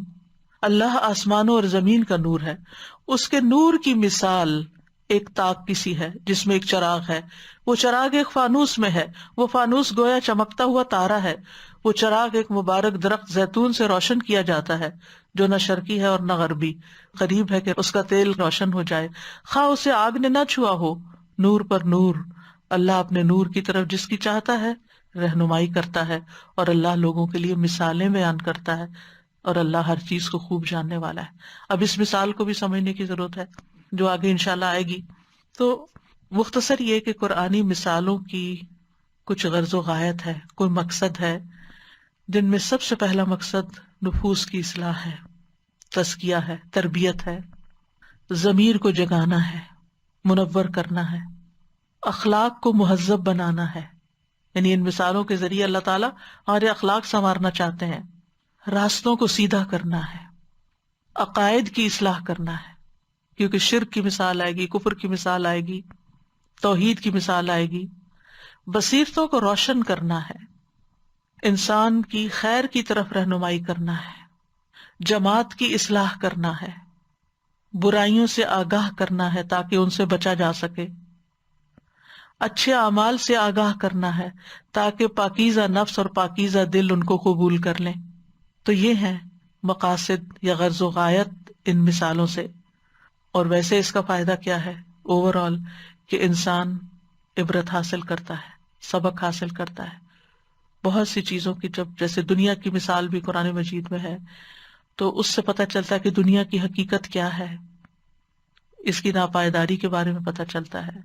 اللہ آسمانوں اور زمین کا نور ہے، اس کے نور کی مثال ایک تاک کسی ہے جس میں ایک چراغ ہے، وہ چراغ ایک فانوس میں ہے، وہ فانوس گویا چمکتا ہوا تارا ہے، وہ چراغ ایک مبارک درخت زیتون سے روشن کیا جاتا ہے جو نہ شرقی ہے اور نہ غربی، قریب ہے کہ اس کا تیل روشن ہو جائے، خواہ اسے آگ نے نہ چھوا ہو، نور پر نور. اللہ اپنے نور کی طرف جس کی چاہتا ہے رہنمائی کرتا ہے، اور اللہ لوگوں کے لیے مثالیں بیان کرتا ہے، اور اللہ ہر چیز کو خوب جاننے والا ہے. اب اس مثال کو بھی سمجھنے کی ضرورت ہے جو آگے انشاءاللہ آئے گی. تو مختصر یہ کہ قرآنی مثالوں کی کچھ غرض و غایت ہے، کوئی مقصد ہے، جن میں سب سے پہلا مقصد نفوس کی اصلاح ہے، تزکیہ ہے، تربیت ہے، ضمیر کو جگانا ہے، منور کرنا ہے، اخلاق کو مہذب بنانا ہے. یعنی ان مثالوں کے ذریعے اللہ تعالیٰ ہمارے اخلاق سنوارنا چاہتے ہیں، راستوں کو سیدھا کرنا ہے، عقائد کی اصلاح کرنا ہے، کیونکہ شرک کی مثال آئے گی، کفر کی مثال آئے گی، توحید کی مثال آئے گی. بصیرتوں کو روشن کرنا ہے، انسان کی خیر کی طرف رہنمائی کرنا ہے، جماعت کی اصلاح کرنا ہے، برائیوں سے آگاہ کرنا ہے تاکہ ان سے بچا جا سکے، اچھے اعمال سے آگاہ کرنا ہے تاکہ پاکیزہ نفس اور پاکیزہ دل ان کو قبول کر لیں. تو یہ ہیں مقاصد یا غرض و غایت ان مثالوں سے. اور ویسے اس کا فائدہ کیا ہے اوور آل؟ کہ انسان عبرت حاصل کرتا ہے، سبق حاصل کرتا ہے. بہت سی چیزوں کی، جب جیسے دنیا کی مثال بھی قرآن مجید میں ہے تو اس سے پتہ چلتا ہے کہ دنیا کی حقیقت کیا ہے، اس کی ناپائیداری کے بارے میں پتہ چلتا ہے،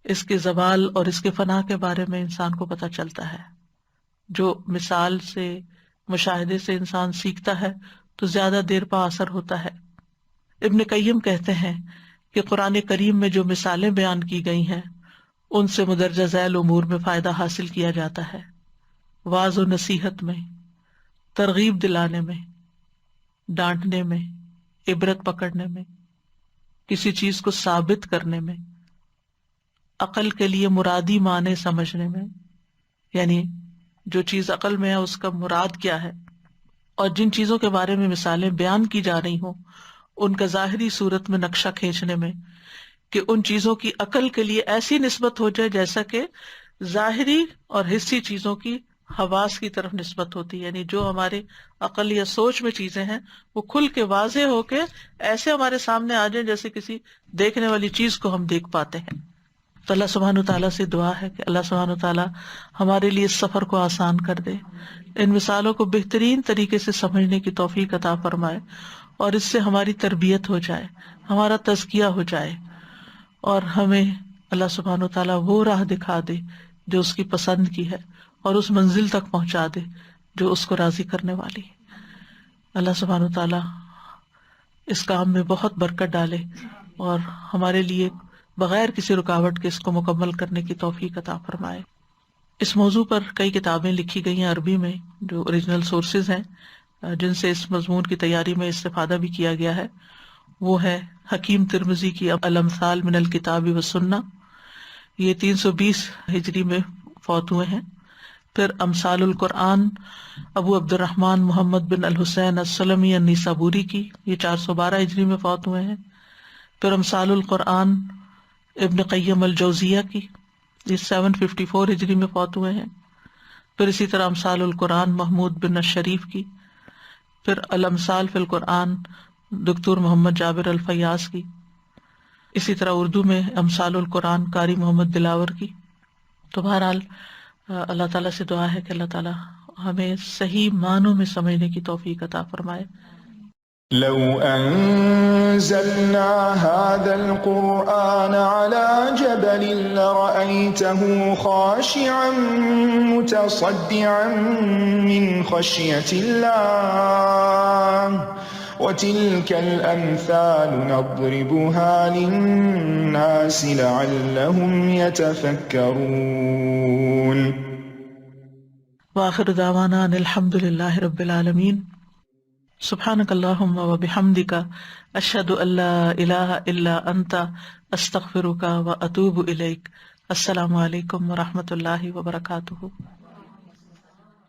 اس کے زوال اور اس کے فنا کے بارے میں انسان کو پتہ چلتا ہے. جو مثال سے، مشاہدے سے انسان سیکھتا ہے تو زیادہ دیر پا اثر ہوتا ہے. ابن قیم کہتے ہیں کہ قرآن کریم میں جو مثالیں بیان کی گئی ہیں ان سے مدرجہ ذیل امور میں فائدہ حاصل کیا جاتا ہے، واعظ و نصیحت میں، ترغیب دلانے میں، ڈانٹنے میں، عبرت پکڑنے میں، کسی چیز کو ثابت کرنے میں، عقل کے لیے مرادی معنی سمجھنے میں، یعنی جو چیز عقل میں ہے اس کا مراد کیا ہے، اور جن چیزوں کے بارے میں مثالیں بیان کی جا رہی ہوں ان کا ظاہری صورت میں نقشہ کھینچنے میں، کہ ان چیزوں کی عقل کے لیے ایسی نسبت ہو جائے جیسا کہ ظاہری اور حسی چیزوں کی حواس کی طرف نسبت ہوتی ہے. یعنی جو ہمارے عقل یا سوچ میں چیزیں ہیں وہ کھل کے واضح ہو کے ایسے ہمارے سامنے آ جائیں جیسے کسی دیکھنے والی چیز کو ہم دیکھ پاتے ہیں. تو اللہ سبحانہ تعالیٰ سے دعا ہے کہ اللہ سبحانہ تعالیٰ ہمارے لیے اس سفر کو آسان کر دے، ان مثالوں کو بہترین طریقے سے سمجھنے کی توفیق عطا فرمائے، اور اس سے ہماری تربیت ہو جائے، ہمارا تزکیہ ہو جائے، اور ہمیں اللہ سبحانہ تعالیٰ وہ راہ دکھا دے جو اس کی پسند کی ہے، اور اس منزل تک پہنچا دے جو اس کو راضی کرنے والی ہے. اللہ سبحانہ تعالیٰ اس کام میں بہت برکت ڈالے اور ہمارے لیے بغیر کسی رکاوٹ کے اس کو مکمل کرنے کی توفیق عطا فرمائے. اس موضوع پر کئی کتابیں لکھی گئی ہیں عربی میں جو اوریجنل سورسز ہیں جن سے اس مضمون کی تیاری میں استفادہ بھی کیا گیا ہے. وہ ہے حکیم ترمذی کی الامثال من الکتاب والسنہ، یہ 320 ہجری میں فوت ہوئے ہیں. پھر امثال القرآن ابو عبد الرحمن محمد بن الحسین السلمی النیسابوری کی، یہ 412 ہجری میں فوت ہوئے ہیں. پھر امثال القرآن ابن قیم الجوزیہ کی، یہ 754 ہجری میں فوت ہوئے ہیں. پھر اسی طرح امثال القرآن محمود بن الشریف کی. پھر الامثال فی القرآن دکتور محمد جابر الفیاض کی. اسی طرح اردو میں امثال القرآن قاری محمد دلاور کی. تو بہرحال اللہ تعالیٰ سے دعا ہے کہ اللہ تعالیٰ ہمیں صحیح معنوں میں سمجھنے کی توفیق عطا فرمائے. لو أنزلنا هذا القرآن على جبل لرأيته خاشعا متصدعا من خشية الله وتلك الأمثال نضربها للناس لعلهم يتفكرون. وآخر دعوانا ان الحمد للہ رب العالمین. سبحانک اللہم و بحمدک اشہد ان لا الہ الا انت استغفرک و اتوب الیک. السلام علیکم و رحمۃ اللہ وبرکاتہ.